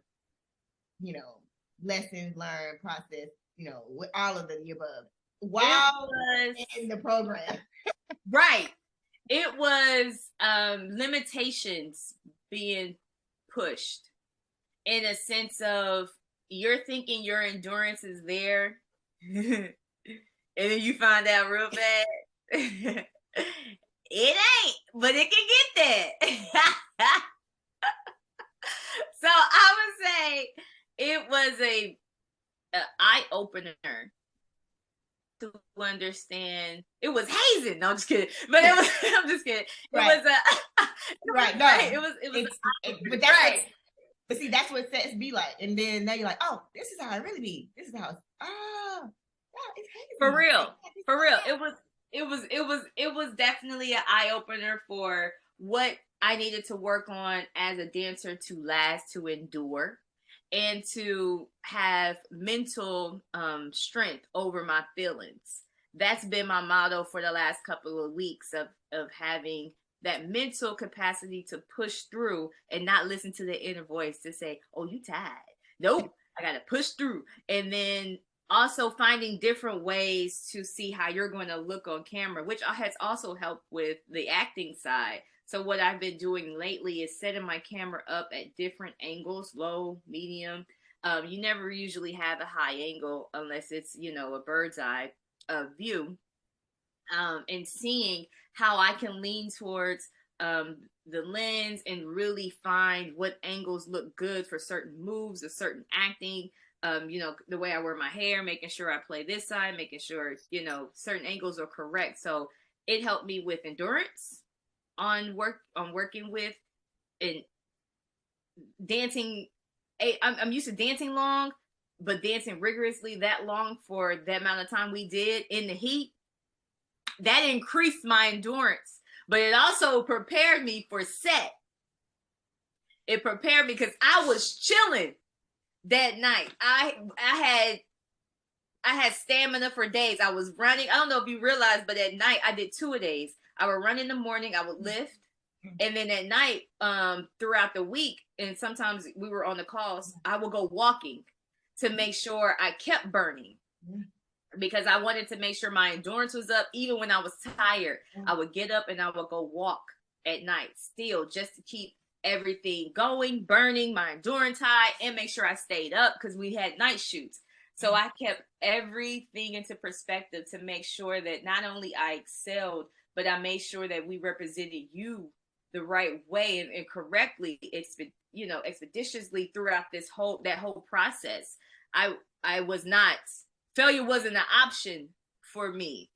lessons learned, process, with all of the above while in the program? Right. It was limitations being pushed in a sense of you're thinking your endurance is there. And then you find out real bad. It ain't, but it can get there. So I would say it was a eye-opener to understand. It was hazing. No, I'm just kidding. But it was, I'm just kidding. It was but that's right. But see, that's what sets be like. And then now you're like, oh, this is how it really be. This is how it's it's hazing. For real. It was definitely an eye-opener for what I needed to work on as a dancer to last, to endure, and to have mental strength over my feelings. That's been my motto for the last couple of weeks of of having that mental capacity to push through and not listen to the inner voice to say, oh, you tired. Nope, I got to push through. And then also finding different ways to see how you're going to look on camera, which has also helped with the acting side. So what I've been doing lately is setting my camera up at different angles, low, medium. You never usually have a high angle unless it's, a bird's eye view. And seeing how I can lean towards the lens and really find what angles look good for certain moves or certain acting. The way I wear my hair, making sure I play this side, making sure, certain angles are correct. So it helped me with endurance on working with and dancing. I'm used to dancing long, but dancing rigorously that long for that amount of time we did in the heat, that increased my endurance, but it also prepared me for set. It prepared me because I was chilling that night. I had stamina for days. I was running. I don't know if you realize, but at night I did 2 a-days. I would run in the morning, I would lift, and then at night, throughout the week, and sometimes we were on the calls, I would go walking to make sure I kept burning. Because I wanted to make sure my endurance was up. Even when I was tired, I would get up and I would go walk at night still, just to keep everything going, burning my endurance high, and make sure I stayed up because we had night shoots. So I kept everything into perspective to make sure that not only I excelled, but I made sure that we represented you the right way and correctly, expeditiously throughout that whole process. I was not. Failure wasn't an option for me.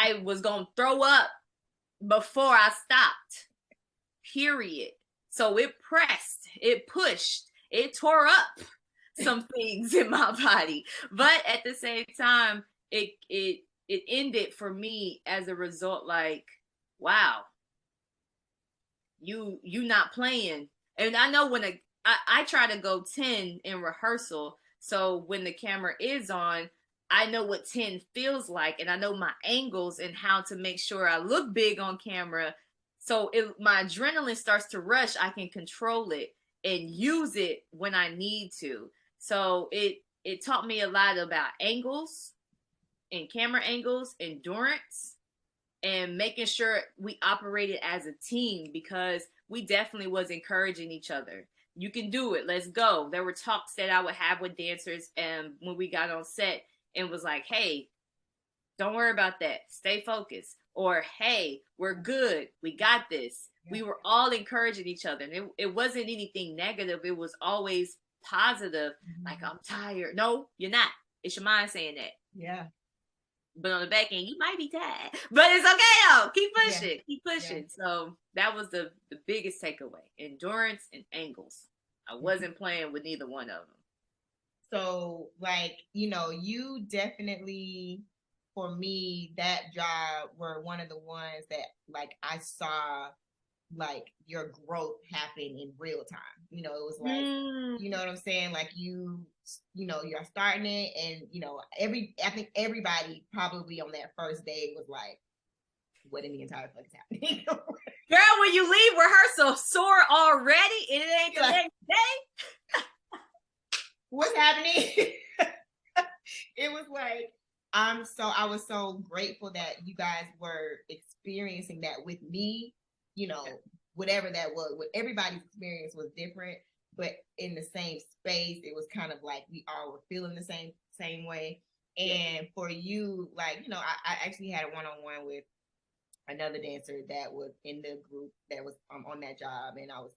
I was going to throw up before I stopped, period. So it pressed, it pushed, it tore up some things in my body. But at the same time, it ended for me as a result, like, wow, you not playing. And I know when I try to go 10 in rehearsal. So when the camera is on, I know what 10 feels like, and I know my angles and how to make sure I look big on camera. So if my adrenaline starts to rush, I can control it and use it when I need to. So it taught me a lot about angles and camera angles, endurance, and making sure we operated as a team, because we definitely was encouraging each other. You can do it. Let's go. There were talks that I would have with dancers, and when we got on set, and was like, hey, don't worry about that. Stay focused. Or, hey, we're good. We got this. Yeah. We were all encouraging each other. And it wasn't anything negative. It was always positive. Mm-hmm. Like, I'm tired. No, you're not. It's your mind saying that. Yeah. But on the back end, you might be tired. But it's okay, though. Keep pushing. Yeah. Keep pushing. Yeah. So that was the biggest takeaway. Endurance and angles. I wasn't playing with neither one of them. So, like, you definitely, for me, that job were one of the ones that, like, I saw, like, your growth happen in real time. It was like, you know what I'm saying? Like, you're starting it, and, I think everybody probably on that first day was like, what in the entire fuck is happening? Girl, when you leave rehearsal sore already, and it ain't the next day. What's happening? It was like, I was so grateful that you guys were experiencing that with me, whatever that was. What everybody's experience was different, but in the same space, it was kind of like we all were feeling the same way. And for you, like, I actually had a one-on-one with another dancer that was in the group that was on that job, and I was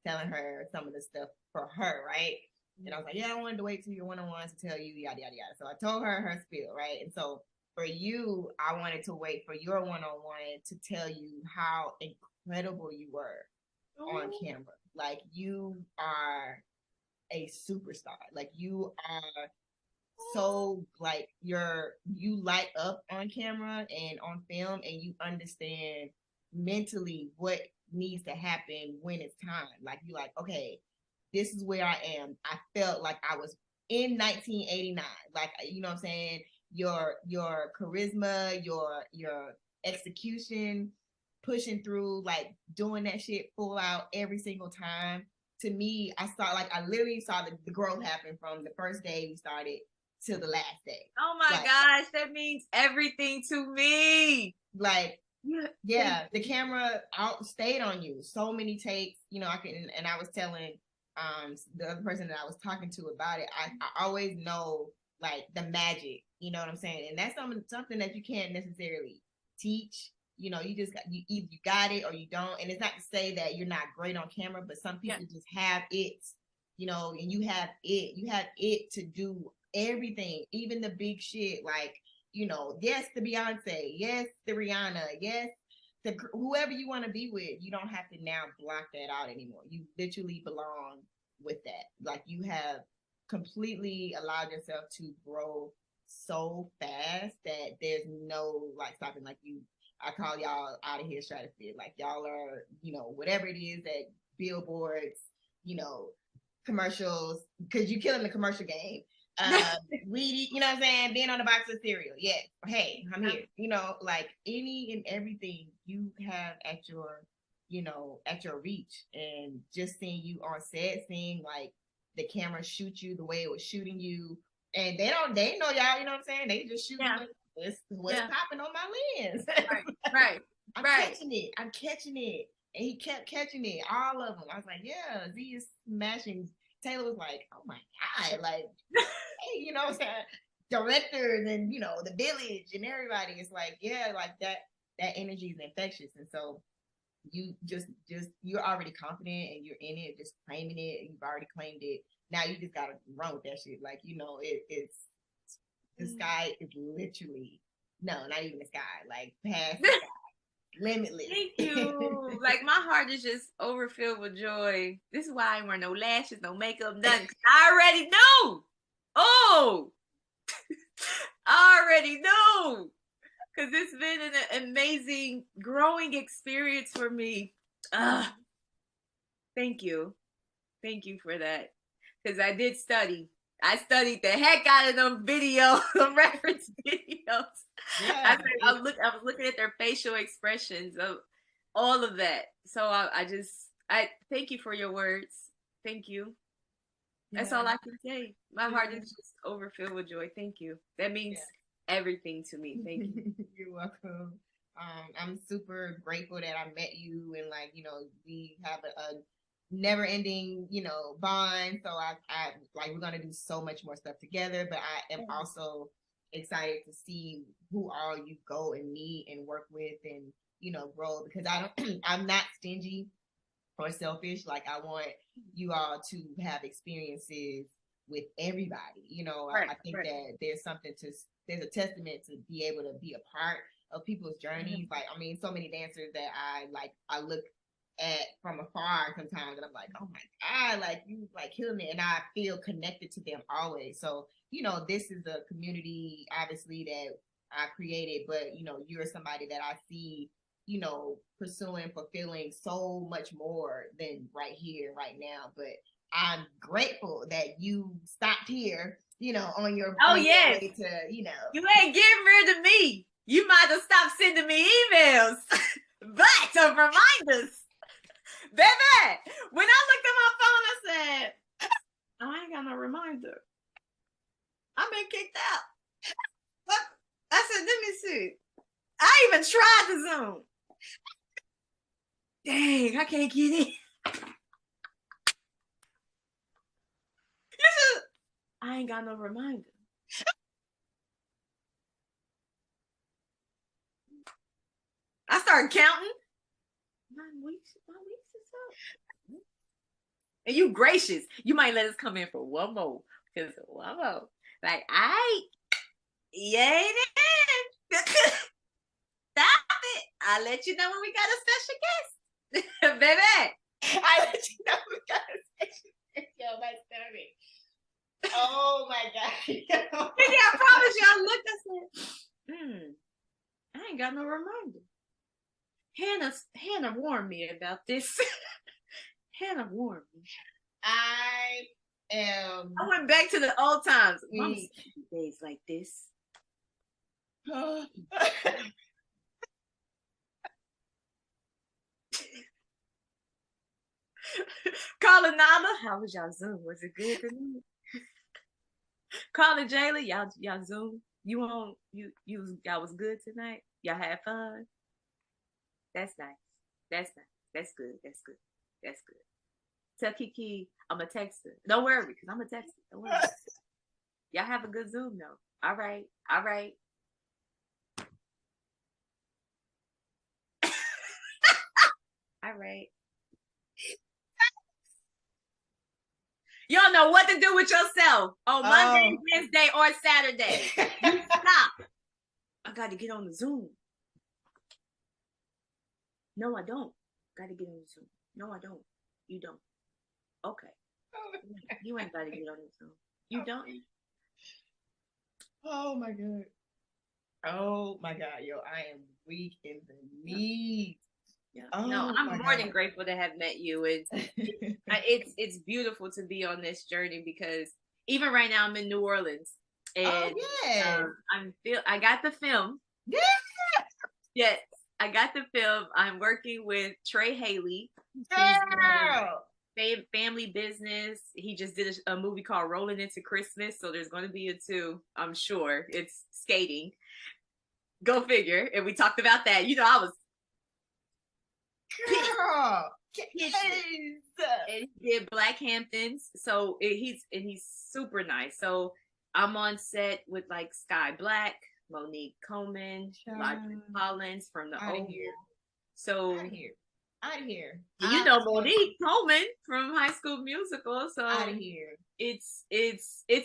telling her some of the stuff for her, right? And I was like, yeah, I wanted to wait till your one-on-ones to tell you, yada, yada, yada. So I told her spiel, right? And so for you, I wanted to wait for your one-on-one to tell you how incredible you were on camera. Like, you are a superstar. Like, you are so, like, you light up on camera and on film, and you understand mentally what needs to happen when it's time. Like, you're like, okay, this is where I am. I felt like I was in 1989. Like, you know what I'm saying? Your charisma, your execution, pushing through, like doing that shit full out every single time. To me, I literally saw the growth happen from the first day we started to the last day. Oh my gosh, that means everything to me. Like, yeah, the camera stayed on you. So many takes, I was telling the other person that I was talking to about it, I always know like the magic, you know what I'm saying? And that's something that you can't necessarily teach. You just you either you got it or you don't. And it's not to say that you're not great on camera, but some people just have it, and you have it to do everything, even the big shit, like, yes, the Beyonce, yes, the Rihanna, yes, the whoever you want to be with. You don't have to now block that out anymore. You literally belong with that. Like, you have completely allowed yourself to grow so fast that there's no like stopping. Like, I call y'all out of here stratosphere. Like, y'all are, whatever it is that billboards, commercials, because you're killing the commercial game. Weedy, you know what I'm saying? Being on the box of cereal. Yeah. Hey, I'm here. Like any and everything you have at your, at your reach. And just seeing you on set, seeing like the camera shoot you the way it was shooting you. And they know y'all, you know what I'm saying? They just shoot what's popping on my lens. Right. I'm catching it. And he kept catching it, all of them. I was like, yeah, Z is smashing. Taylor was like, oh my God, like, hey, you know what I'm saying? Directors and, the village and everybody. It's like, yeah, like that energy is infectious. And so you just you're already confident and you're in it, just claiming it. You've already claimed it. Now you just gotta run with that shit. Like, it's the sky is literally, no, not even the sky, like past the sky. Limitless. Thank you. Like, my heart is just overfilled with joy. This is why I wear no lashes, no makeup, nothing. I already know. Oh, I already know. Because it's been an amazing growing experience for me. Thank you. Thank you for that. Because I did study. I studied the heck out of them videos, them reference videos. Yeah. I was looking at their facial expressions of all of that. So I thank you for your words. Thank you. That's all I can say. My heart is just overfilled with joy. Thank you. That means everything to me. Thank you. You're welcome. I'm super grateful that I met you, and like, we have a never ending, bond. So I like, we're gonna do so much more stuff together, but I am also excited to see who all you go and meet and work with and, grow, because I'm not stingy or selfish. Like, I want you all to have experiences with everybody. I think that there's a testament to be able to be a part of people's journeys. Like, I mean, so many dancers that I look at from afar sometimes, and I'm like, oh my God, like, you like killing it, and I feel connected to them always. So, this is a community obviously that I created, but you're somebody that I see, pursuing, fulfilling so much more than right here, right now. But I'm grateful that you stopped here, on your way to, You ain't getting rid of me. You might have stopped sending me emails, but of reminders. Baby, when I looked at my phone, I said, I ain't got no reminder. I've been kicked out. I said, let me see. I even tried the Zoom. Dang, I can't get in. I ain't got no reminder. I started counting. 9 weeks or so. And you gracious. You might let us come in for one more. Because one more. Like, you ain't in. Stop it. I'll let you know when we got a special guest. Baby. I'll let you know we got a special guest. Yo, my stomach. Oh my God. I promise you, I looked and said, I ain't got no reminder. Hannah warned me about this. Hannah warned me. I went back to the old times. Mom's days like this. Calling Nala, how was y'all Zoom? Was it good tonight? Calling Jayla, y'all Zoom. Y'all was good tonight. Y'all had fun. That's nice. That's nice. That's good. That's good. That's good. Tell Kiki I'm a texter. Don't worry, because I'm a texter. Don't worry. Y'all have a good Zoom though. All right. All right. All right. You don't know what to do with yourself on Monday, Wednesday, or Saturday. You stop. I got to get on the Zoom. No, I don't. Got to get on the Zoom. No, I don't. You don't. Okay. You ain't got to get on the Zoom. You don't. Oh my God. Oh my God, yo, I am weak in the knees. Yeah. No, I'm more than grateful to have met you. It's beautiful to be on this journey because even right now I'm in New Orleans and I got the film. Yeah. Yes, I got the film. I'm working with Trey Haley. Girl. Family business. He just did a movie called Rolling Into Christmas, so there's going to be a 2. I'm sure it's skating. Go figure. And we talked about that. You know, I was. Girl. And he did Black Hamptons, so he's super nice. So I'm on set with like Sky Black, Monique Coleman, Roger Collins from the Oval. So out of here. You know Monique Coleman from High School Musical. So out of here. It's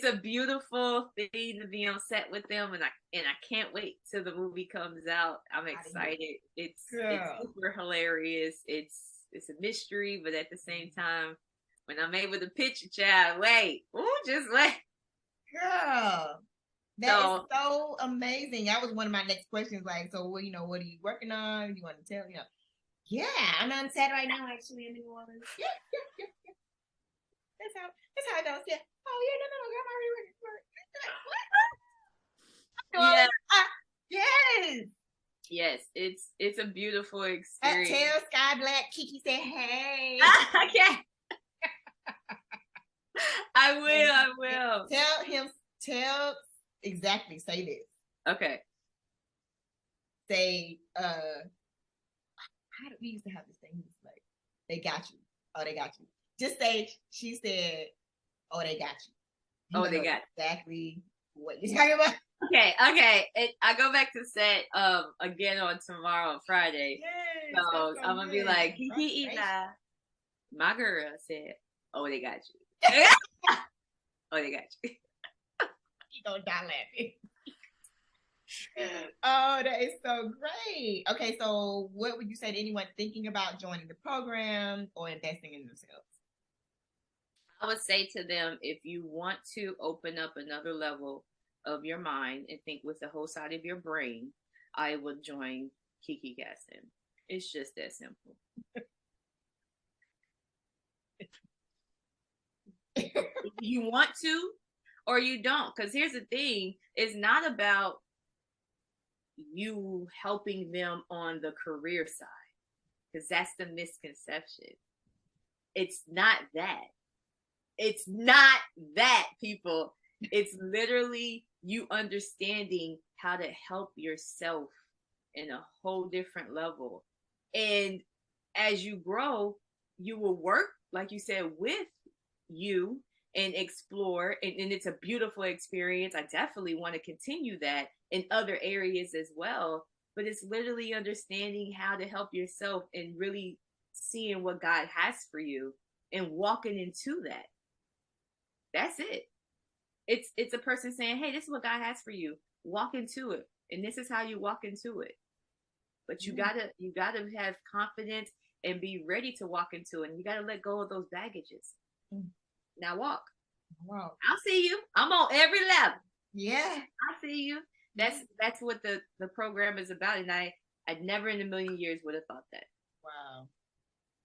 a beautiful thing to be on set with them, and I can't wait till the movie comes out. I'm excited. It's super hilarious. It's a mystery, but at the same time, when I'm able to pitch a child, just wait. Girl, that is so amazing. That was one of my next questions. Like, so what are you working on? You want to tell? Yeah, I'm on set right now, actually, in New Orleans. Yeah. That's how it goes. Yeah. Oh yeah, no, I'm already working. Yes, it's a beautiful experience. Tell Sky Black Kiki said hey. Okay. I will. Tell exactly. Say this. Okay. Say how do we used to have this thing? Like, they got you. Oh, they got you. Just say, she said, oh, they got you. They got exactly what you're talking about. Okay. I go back to set again on tomorrow on Friday. Yes, so I'm gonna be like, Kiki Ina, my girl said, oh, they got you. Oh, they got you. You gonna die laughing. Oh, that is so great. Okay, so what would you say to anyone thinking about joining the program or investing in themselves? I would say to them, if you want to open up another level of your mind and think with the whole side of your brain, I would join Kiki Casting. It's just that simple. You want to or you don't, because here's the thing, it's not about you helping them on the career side, because that's the misconception. It's not that. It's not that, people. It's literally you understanding how to help yourself in a whole different level. And as you grow, you will work, like you said, with you and explore. And it's a beautiful experience. I definitely want to continue that in other areas as well. But it's literally understanding how to help yourself and really seeing what God has for you and walking into that. That's it. It's a person saying, hey, this is what God has for you. Walk into it. And this is how you walk into it. But you gotta have confidence and be ready to walk into it. And you gotta let go of those baggages. Now walk. Wow. I'll see you. I'm on every level. Yeah. I see you. That's what the program is about. And I never in a million years would have thought that. Wow.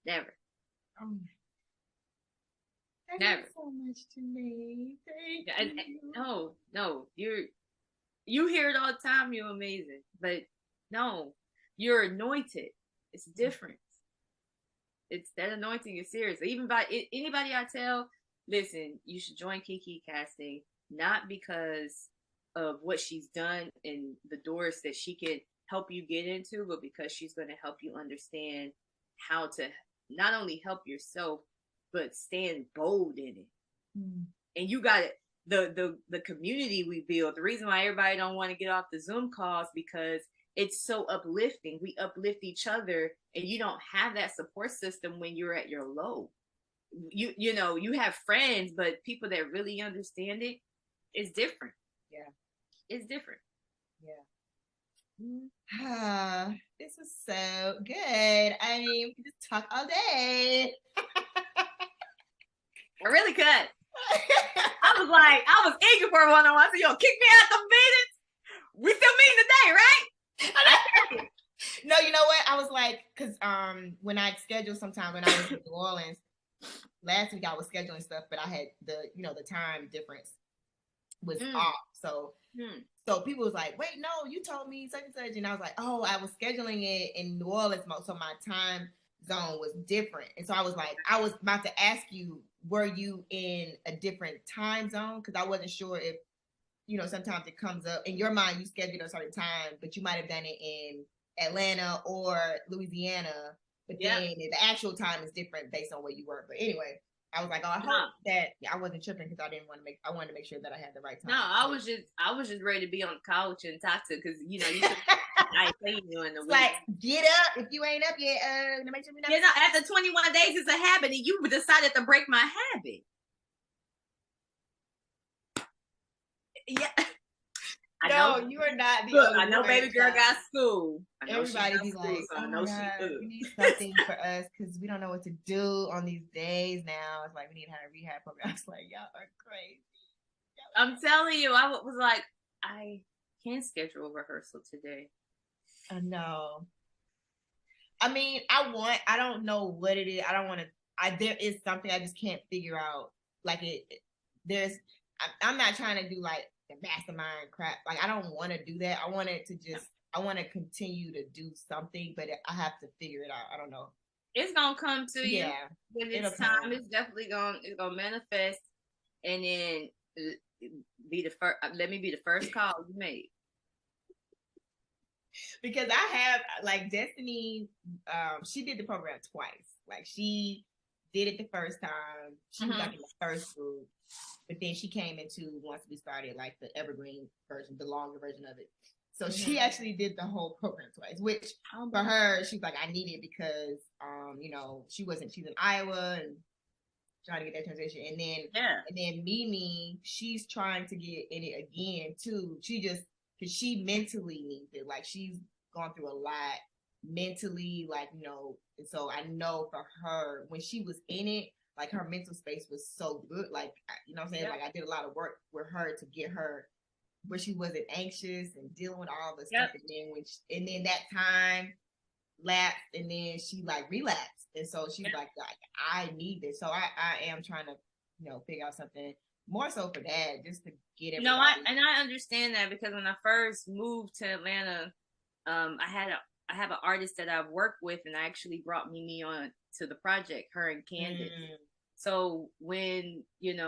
Never. That Never. so much to me. Thank you. No, you hear it all the time. You're amazing, but no, you're anointed. It's different. it's that anointing is serious. Even by anybody I tell, listen, you should join Kiki casting, not because of what she's done and the doors that she can help you get into, but because she's going to help you understand how to not only help yourself, but stand bold in it. Mm. And you got it. The community we build, the reason why everybody don't want to get off the Zoom calls, because it's so uplifting. We uplift each other, and you don't have that support system when you're at your low. You know, you have friends, but people that really understand it is different. Yeah. It's different. Yeah. This was so good. I mean, we could just talk all day. I really could. I was eager for a one-on-one. So, kick me out the meetings. We still meeting today, right? No, you know what? I was like, because when I scheduled sometime when I was in New Orleans last week, I was scheduling stuff, but I had the time difference was off. So so people was like, wait, no, you told me such and such. And I was like, oh, I was scheduling it in New Orleans, so my time zone was different. And so I was like, I was about to ask you, were you in a different time zone? Because I wasn't sure if, sometimes it comes up in your mind, you scheduled a certain time, but you might have done it in Atlanta or Louisiana, but then the actual time is different based on where you were. But anyway, I was like, oh, I hope that I wasn't tripping, because I wanted to make sure that I had the right time. No, I was just ready to be on the couch and talk to, because you I ain't you in the week. Like, get up if you ain't up yet. Make sure we not. After 21 days is a habit, and you decided to break my habit. Yeah. No, you are not. I know baby girl got school. Everybody be like, so I know we need something for us, because we don't know what to do on these days now. It's like we need to have a rehab program. It's like, y'all are crazy. I'm telling you, I was like, I can't schedule a rehearsal today. I know. I mean, I don't know what it is. I don't want to, there is something I just can't figure out. Like I'm not trying to do like the mastermind crap. Like, I don't want to do that. I want to continue to do something, but I have to figure it out. I don't know. It's going to come to you. Yeah. When it's time, it's definitely going to manifest. And then let me be the first call you made. Because I have, like, Destiny, she did the program twice. Like, she did it the first time. She was like in the first group, but then she came into, once we started, like the evergreen version, the longer version of it. So she actually did the whole program twice, which for her, she's like, I need it because, she's in Iowa and trying to get that transition. And then Mimi, she's trying to get in it again too. Because she mentally needs it. Like, she's gone through a lot mentally, like, and so I know for her, when she was in it, like, her mental space was so good. Like, you know what I'm saying? Like, I did a lot of work with her to get her where she wasn't anxious and dealing with all the stuff. And then that time lapsed, and then she like relapsed. And so she's like, I need this. So I am trying to, figure out something more so for that, just to get everybody. I understand that, because when I first moved to Atlanta, I have an artist that I've worked with, and I actually brought Mimi on to the project, her and Candace. So when,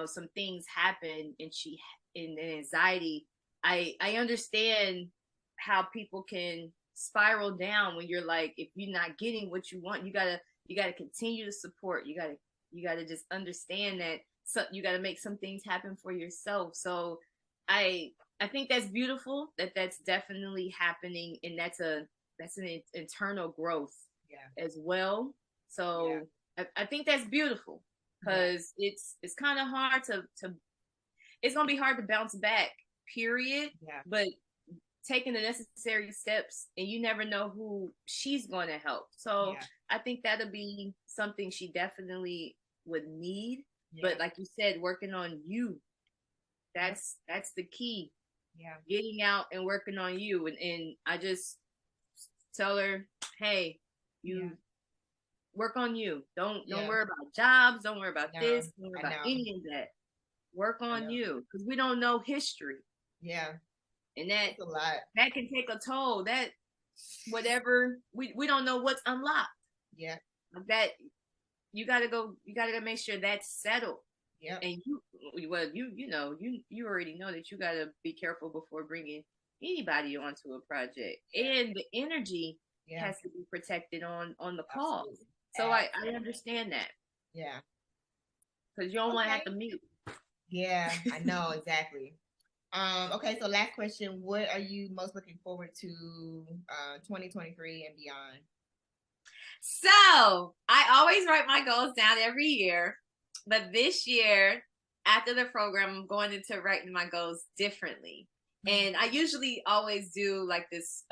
some things happen and she in anxiety, I understand how people can spiral down when you're like, if you're not getting what you want, you gotta continue to support. You gotta just understand that. So you got to make some things happen for yourself. So I think that's beautiful, that's definitely happening. And that's an internal growth as well. So I think that's beautiful, because it's kind of hard to it's going to be hard to bounce back, period. But taking the necessary steps, and you never know who she's going to help. So I think that'll be something she definitely would need. But like you said, working on you, that's the key. Getting out and working on you. And I just tell her, hey, you work on you. Don't worry about jobs. Don't worry about this. Don't worry about any of that. Work on you, because we don't know history. And that's a lot. That can take a toll. That whatever we don't know what's unlocked. That you gotta go. You gotta make sure that's settled. Yep. And you already know that you gotta be careful before bringing anybody onto a project, and the energy has to be protected on the call. So I understand that. Yeah. Because you don't want to have to mute. Yeah, I know exactly. Okay, so last question. What are you most looking forward to 2023 and beyond? So I always write my goals down every year, but this year, after the program, I'm going into writing my goals differently. And I usually always do like this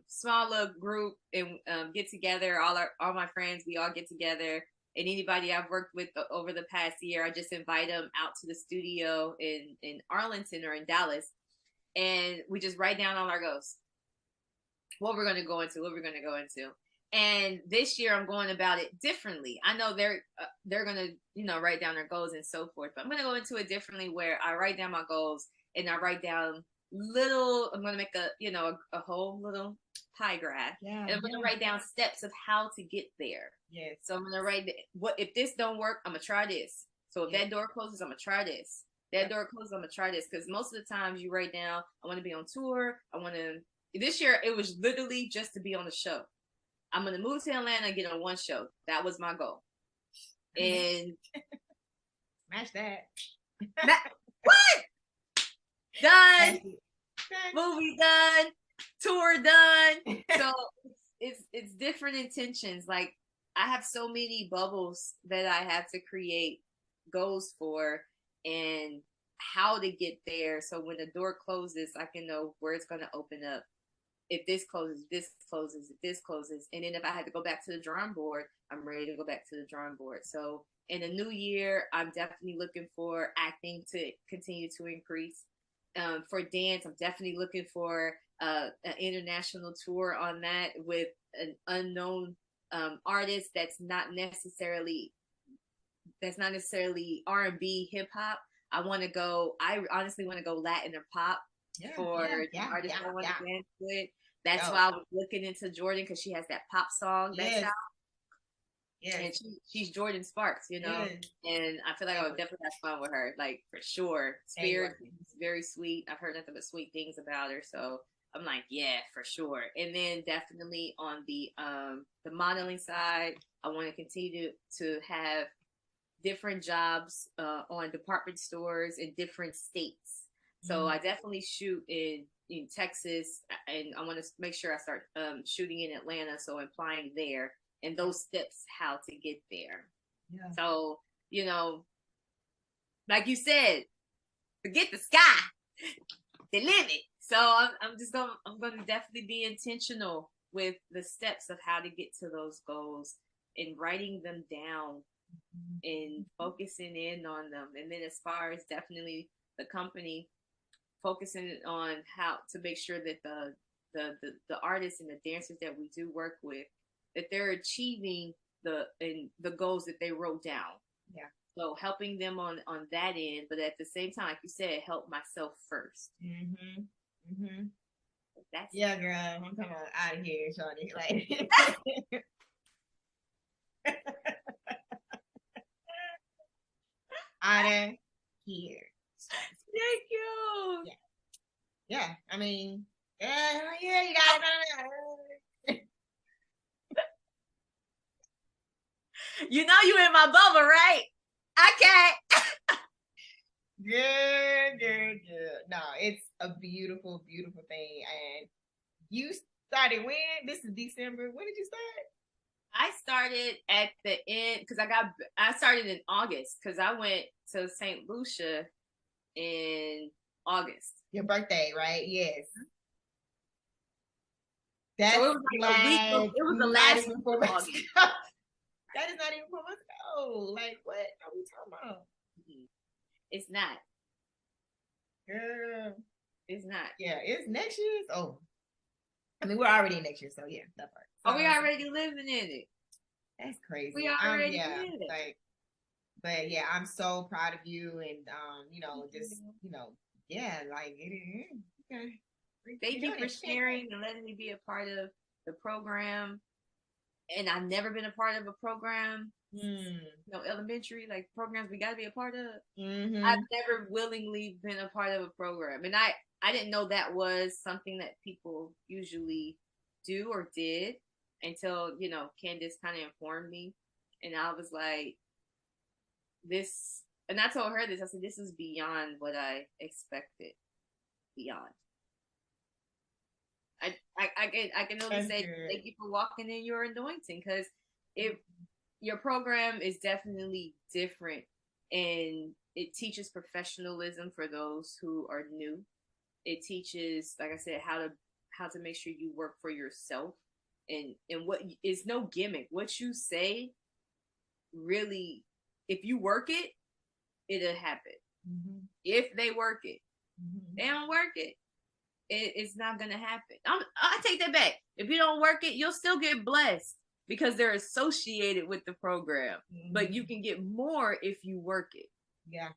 small little group and get together. All my friends, we all get together. And anybody I've worked with over the past year, I just invite them out to the studio in Arlington or in Dallas, and we just write down all our goals, what we're going to go into, And this year I'm going about it differently. I know they're going to write down their goals and so forth, but I'm going to go into it differently, where I write down my goals and I write down I'm going to make a whole little pie graph, and I'm going to write down steps of how to get there. Yes. So I'm going to write if this don't work, I'm going to try this. So if that door closes, I'm going to try this. That door closes, I'm going to try this. Because most of the times you write down, I want to be on tour. This year it was literally just to be on the show. I'm going to move to Atlanta and get on one show. That was my goal. And smash that. What? Done. Movie done. Tour done. So it's different intentions. Like, I have so many bubbles that I have to create goals for and how to get there. So when the door closes, I can know where it's going to open up. If this closes, this closes, if this closes. And then if I had to go back to the drawing board, I'm ready to go back to the drawing board. So in the new year, I'm definitely looking for acting to continue to increase. For dance, I'm definitely looking for an international tour on that with an unknown artist that's not necessarily R&B, hip hop. I honestly want to go Latin or pop for artists I want to dance with. That's why I was looking into Jordan, because she has that pop song that's out. Yeah, and she's Jordan Sparks, and I feel like I would definitely have fun with her, like, for sure. Spirit is very sweet. I've heard nothing but sweet things about her, so I'm like, yeah, for sure. And then definitely on the modeling side, I want to continue to have different jobs on department stores in different states. So I definitely shoot in Texas, and I want to make sure I start shooting in Atlanta, so applying there. And those steps, how to get there. Yeah. So, like you said, forget the sky, the limit. So I'm going to definitely be intentional with the steps of how to get to those goals and writing them down and focusing in on them. And then as far as definitely the company, focusing on how to make sure that the artists and the dancers that we do work with, that they're achieving the goals that they wrote down. Yeah. So helping them on that end, but at the same time, like you said, help myself first. Mm-hmm. Mm-hmm. That's girl. I'm coming out of here, shawty. Like, out of here. Thank you. Yeah. I mean, you got it. You in my bubble, right? I can't. Good. No, it's a beautiful, beautiful thing. And you started when? This is December. When did you start? I started at the end, because I started in August, because I went to St. Lucia in August. Your birthday, right? Yes. That's so it was like a week. It was the last week of August. That is not even 4 months ago. Like, what are we talking about? It's not. Girl. It's not. Yeah, it's next year. Oh. I mean, we're already in next year, so yeah, that part. So, we already living in it. That's crazy. We already in it. Like, but yeah, I'm so proud of you, and just like it is. Okay. Thank you for sharing and letting me be a part of the program. and I've never been a part of a program, Mm. elementary like programs we got to be a part of. Mm-hmm. I've never willingly been a part of a program, and I didn't know that was something that people usually do or did until Candace kind of informed me, and I was like, this, and I told her this. I said, this is beyond what I expected. Beyond. I can only That's say good. thank you for walking in your anointing, because it your program is definitely different, and it teaches professionalism for those who are new. It teaches, like I said, how to make sure you work for yourself, and what is no gimmick. What you say really, if you work it, it'll happen. Mm-hmm. If they work it, Mm-hmm. they don't work it, it's not gonna happen. I take that back. If you don't work it, you'll still get blessed because they're associated with the program. Mm-hmm. But you can get more if you work it. Yeah.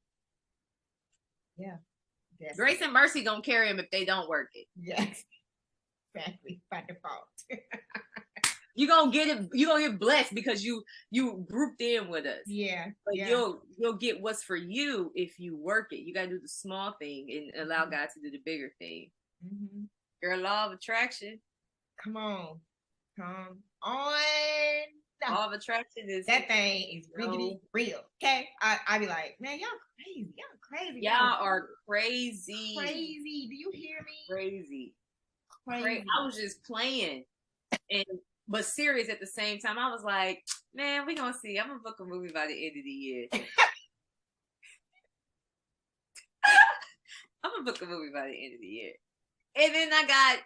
Yeah. Definitely. Grace and mercy gonna carry them if they don't work it. Yes. Exactly. By default. You're gonna get it. You're gonna get blessed because you grouped in with us. Yeah. But yeah. you'll get what's for you if you work it. You gotta do the small thing and allow God to do the bigger thing. Mm-hmm. Your law of attraction. Come on. Come on. Law of attraction is that thing is really real. Okay. I be like, man, y'all crazy. Y'all are crazy. Crazy. Do you hear me? Crazy. Crazy. I was just playing but serious at the same time. I was like, man, we gonna see. I'm gonna book a movie by the end of the year. I'm gonna book a movie by the end of the year. And then I got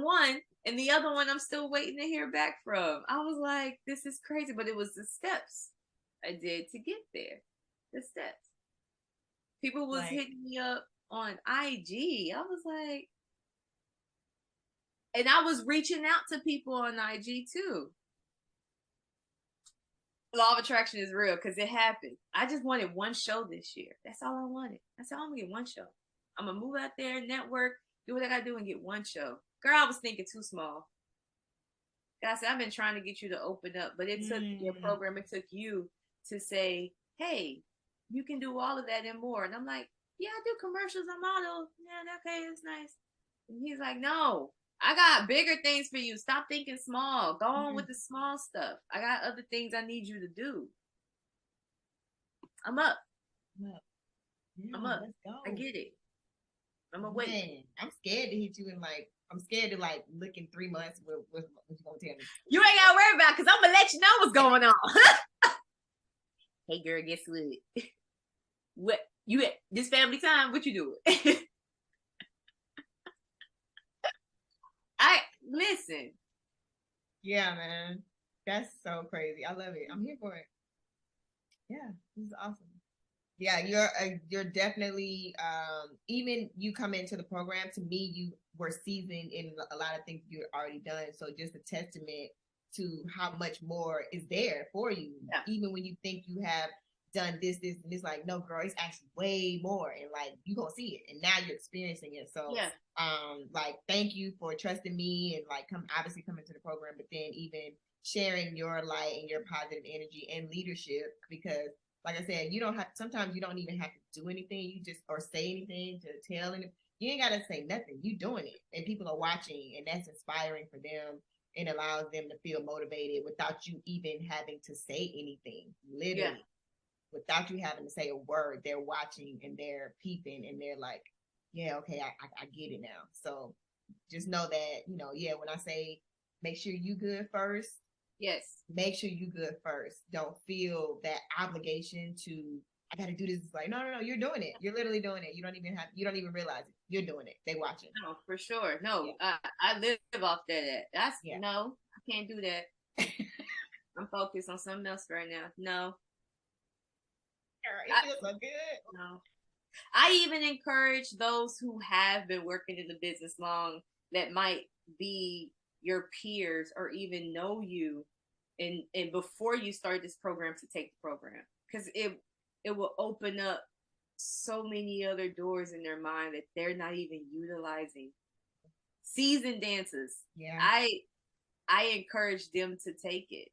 one, and the other one I'm still waiting to hear back from. I was like, this is crazy, but it was the steps I did to get there. The steps. People was hitting me up on IG. I was like, and I was reaching out to people on IG too. Law of attraction is real because it happened. I just wanted one show this year. That's all I wanted. I said, I'm gonna get one show. I'm gonna move out there, network, do what I gotta do, and get one show. Girl, I was thinking too small. I said, I've been trying to get you to open up, but it took your program, it took you to say, hey, you can do all of that and more. And I'm like, yeah, I do commercials, I model. Yeah, okay, it's nice. And he's like, no, I got bigger things for you. Stop thinking small. Go on with the small stuff. I got other things I need you to do. I'm up. Yeah, I'm up. Let's go. I get it. I'm gonna wait. I'm scared to hit you in I'm scared to look in 3 months what you gonna tell me. You ain't gotta worry about it because I'm gonna let you know what's going on. Hey girl, guess what? What you at this family time? What you doing? I listen. Yeah, man. That's so crazy. I love it. I'm here for it. Yeah, this is awesome. Yeah, you're definitely even you come into the program, to me you were seasoned in a lot of things you've already done. So just a testament to how much more is there for you. Yeah. Even when you think you have done this, and it's like, no, girl, it's actually way more, and you gonna see it, and now you're experiencing it. So yeah. Thank you for trusting me and obviously coming to the program, but then even sharing your light and your positive energy and leadership, because like I said, sometimes you don't even have to do anything, or say anything to tell anything. You ain't gotta say nothing. You doing it, and people are watching, and that's inspiring for them. It allows them to feel motivated without you even having to say anything. Literally, without you having to say a word, they're watching and they're peeping, and they're like, "Yeah, okay, I get it now." So just know that when I say make sure you good first. Yes. Make sure you good first. Don't feel that obligation to, I got to do this. It's like, no, you're doing it. You're literally doing it. You don't even realize it. You're doing it. They watching. No, for sure. No, yeah. I live off that. That's no, I can't do that. I'm focused on something else right now. No. It feels so good. No. I even encourage those who have been working in the business long, that might be your peers or even know you, and before you start this program, to take the program, because it will open up so many other doors in their mind that they're not even utilizing. Seasoned dancers. Yeah. I encourage them to take it.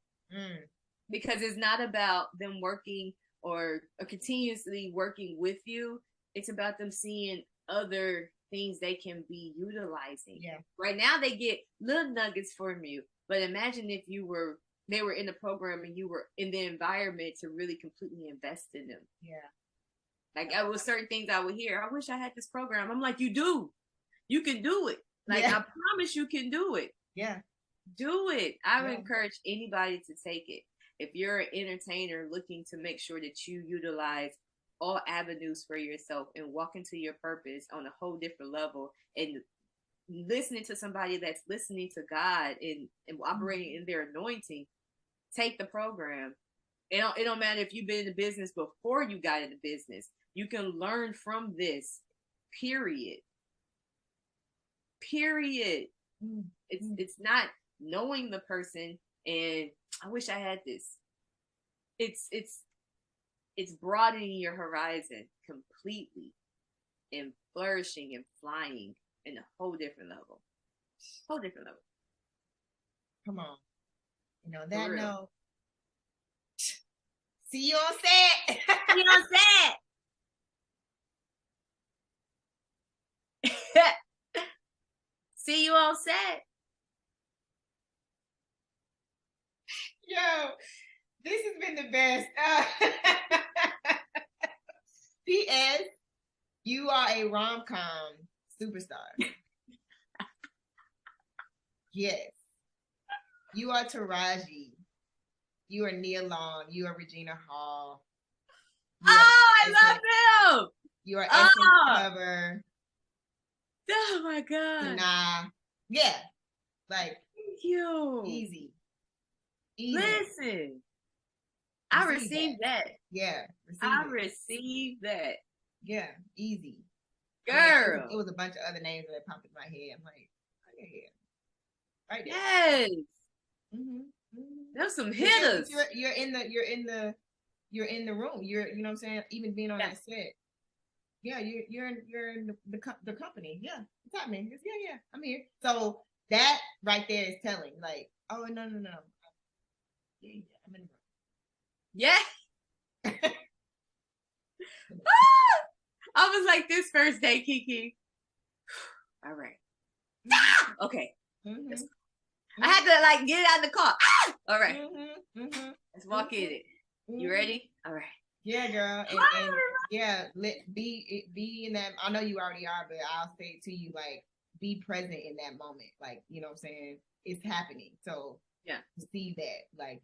Because it's not about them working or continuously working with you. It's about them seeing other things they can be utilizing. Yeah. Right now they get little nuggets from you, but imagine if they were in the program and you were in the environment to really completely invest in them. Yeah. Like I was certain things I would hear. I wish I had this program. I'm like, you do. You can do it. Like I promise you can do it. Yeah. Do it. I would encourage anybody to take it. If you're an entertainer looking to make sure that you utilize all avenues for yourself and walk into your purpose on a whole different level and listening to somebody that's listening to God and operating in their anointing, take the program. It don't matter if you've been in the business before you got into business. You can learn from this. Period. It's not knowing the person and I wish I had this. It's broadening your horizon completely and flourishing and flying in a whole different level. Come on. You know that note. See you on set. See you on set. See you on set. Yo, this has been the best. P.S. You are a rom-com superstar. Yes. You are Taraji. You are Nia Long. You are Regina Hall. I love him. You are Essence Cover. Oh my God. Nah. Yeah. Like, thank you. Easy. Listen. I received that. Yeah. Received that. Yeah. Easy. Girl. Yeah, it was a bunch of other names that popped in my head. I'm like, oh, yeah. Right there. Yes. There's some hitters. You're in the room. You know what I'm saying? Even being on that set. Yeah, you're in the company. Yeah, it's happening. Yeah, I'm here. So that right there is telling. Like, oh no. Yeah, I'm in the room. Yeah. I was like this first day, Kiki. All right. Okay. I had to like get out of the car. All right. Let's walk in it. You ready? All right. Yeah, girl. And yeah, be in that. I know you already are, but I'll say it to you, like, be present in that moment. Like, you know what I'm saying? It's happening. So yeah, see that. Like,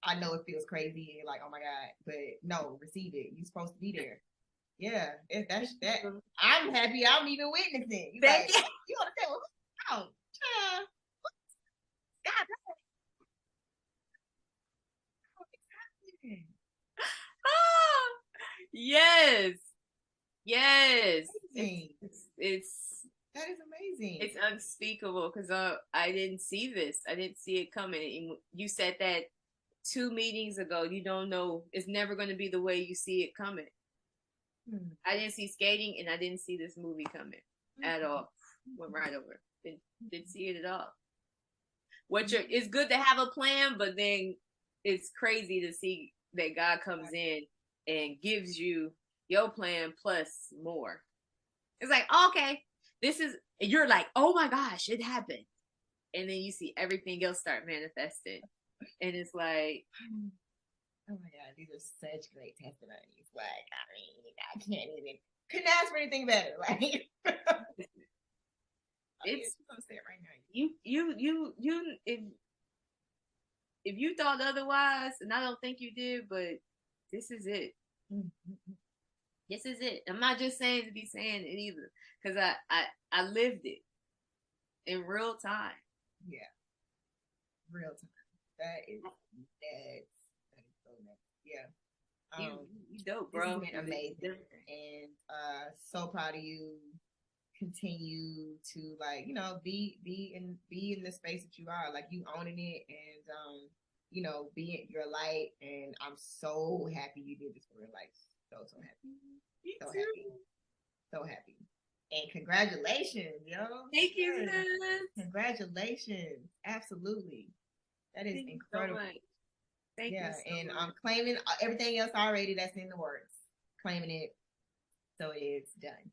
I know it feels crazy and like, oh my God, but no, receive it. You're supposed to be there. Yeah, that's that. I'm happy I'm even witnessing. You like, you understand what's going on? God, yes. It's that is amazing. It's unspeakable because I didn't see this. I didn't see it coming. You said that 2 meetings ago. You don't know. It's never going to be the way you see it coming. I didn't see skating, and I didn't see this movie coming at all. Went right over. Didn't see it at all. It's good to have a plan, but then it's crazy to see that God comes in and gives you your plan plus more. It's like, okay, you're like, oh my gosh, it happened. And then you see everything else start manifesting. And it's like, oh my God, these are such great testimonies. Like, I mean, I couldn't ask for anything better. Like, it's gonna say it right now. If you thought otherwise, and I don't think you did, but this is it. This is it. I'm not just saying to be saying it either, because I lived it in real time. Yeah, real time. That is so nice. Yeah. You dope, bro. This has been amazing, and so proud of you. Continue to, like, you know, be in the space that you are, like, you owning it, and you know, be in your light. And I'm so happy you did this for real life. So happy. So happy. And congratulations, yo. Thank you, Yes. sis. Congratulations. Absolutely. That is Thank incredible. You so much. Thank you so and much. I'm claiming everything else already that's in the works. Claiming it. So it's done.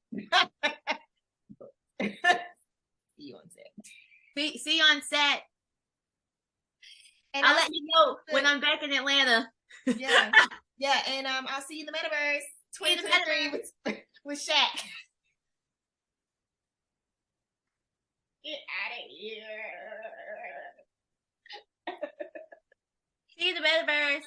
See you on set. See you on set. And I'll let you know when I'm back in Atlanta. Yeah. Yeah. And I'll see you in the metaverse 2023 with Shaq. Get out of here. See you in the metaverse.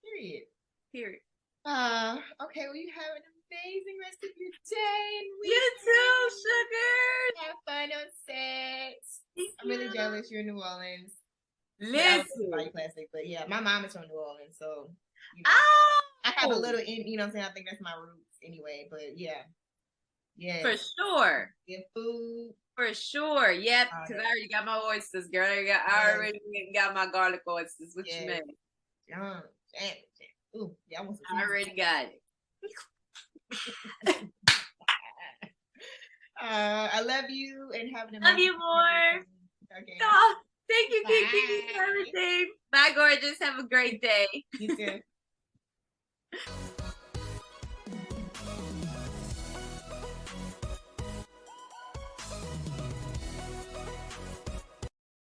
Period. Period. Okay, well, you have an amazing rest of your day. You too, sugar. Have fun on set. Thank I'm really you. jealous you're in New Orleans. Listen. Body plastic, but yeah, my mom is from New Orleans, so you know, Oh, I have a little, you know what I'm saying? I think that's my roots anyway, but yeah. Yeah. For sure. Good food. For sure. Yep. Because I already got my oysters, girl. I already got my garlic oysters. What you mean? Damn. Ooh, yeah, I already got it. I love you and have an amazing Love you more. Okay. Oh, thank you, Kiki, for everything. Bye, gorgeous. Have a great day. You too.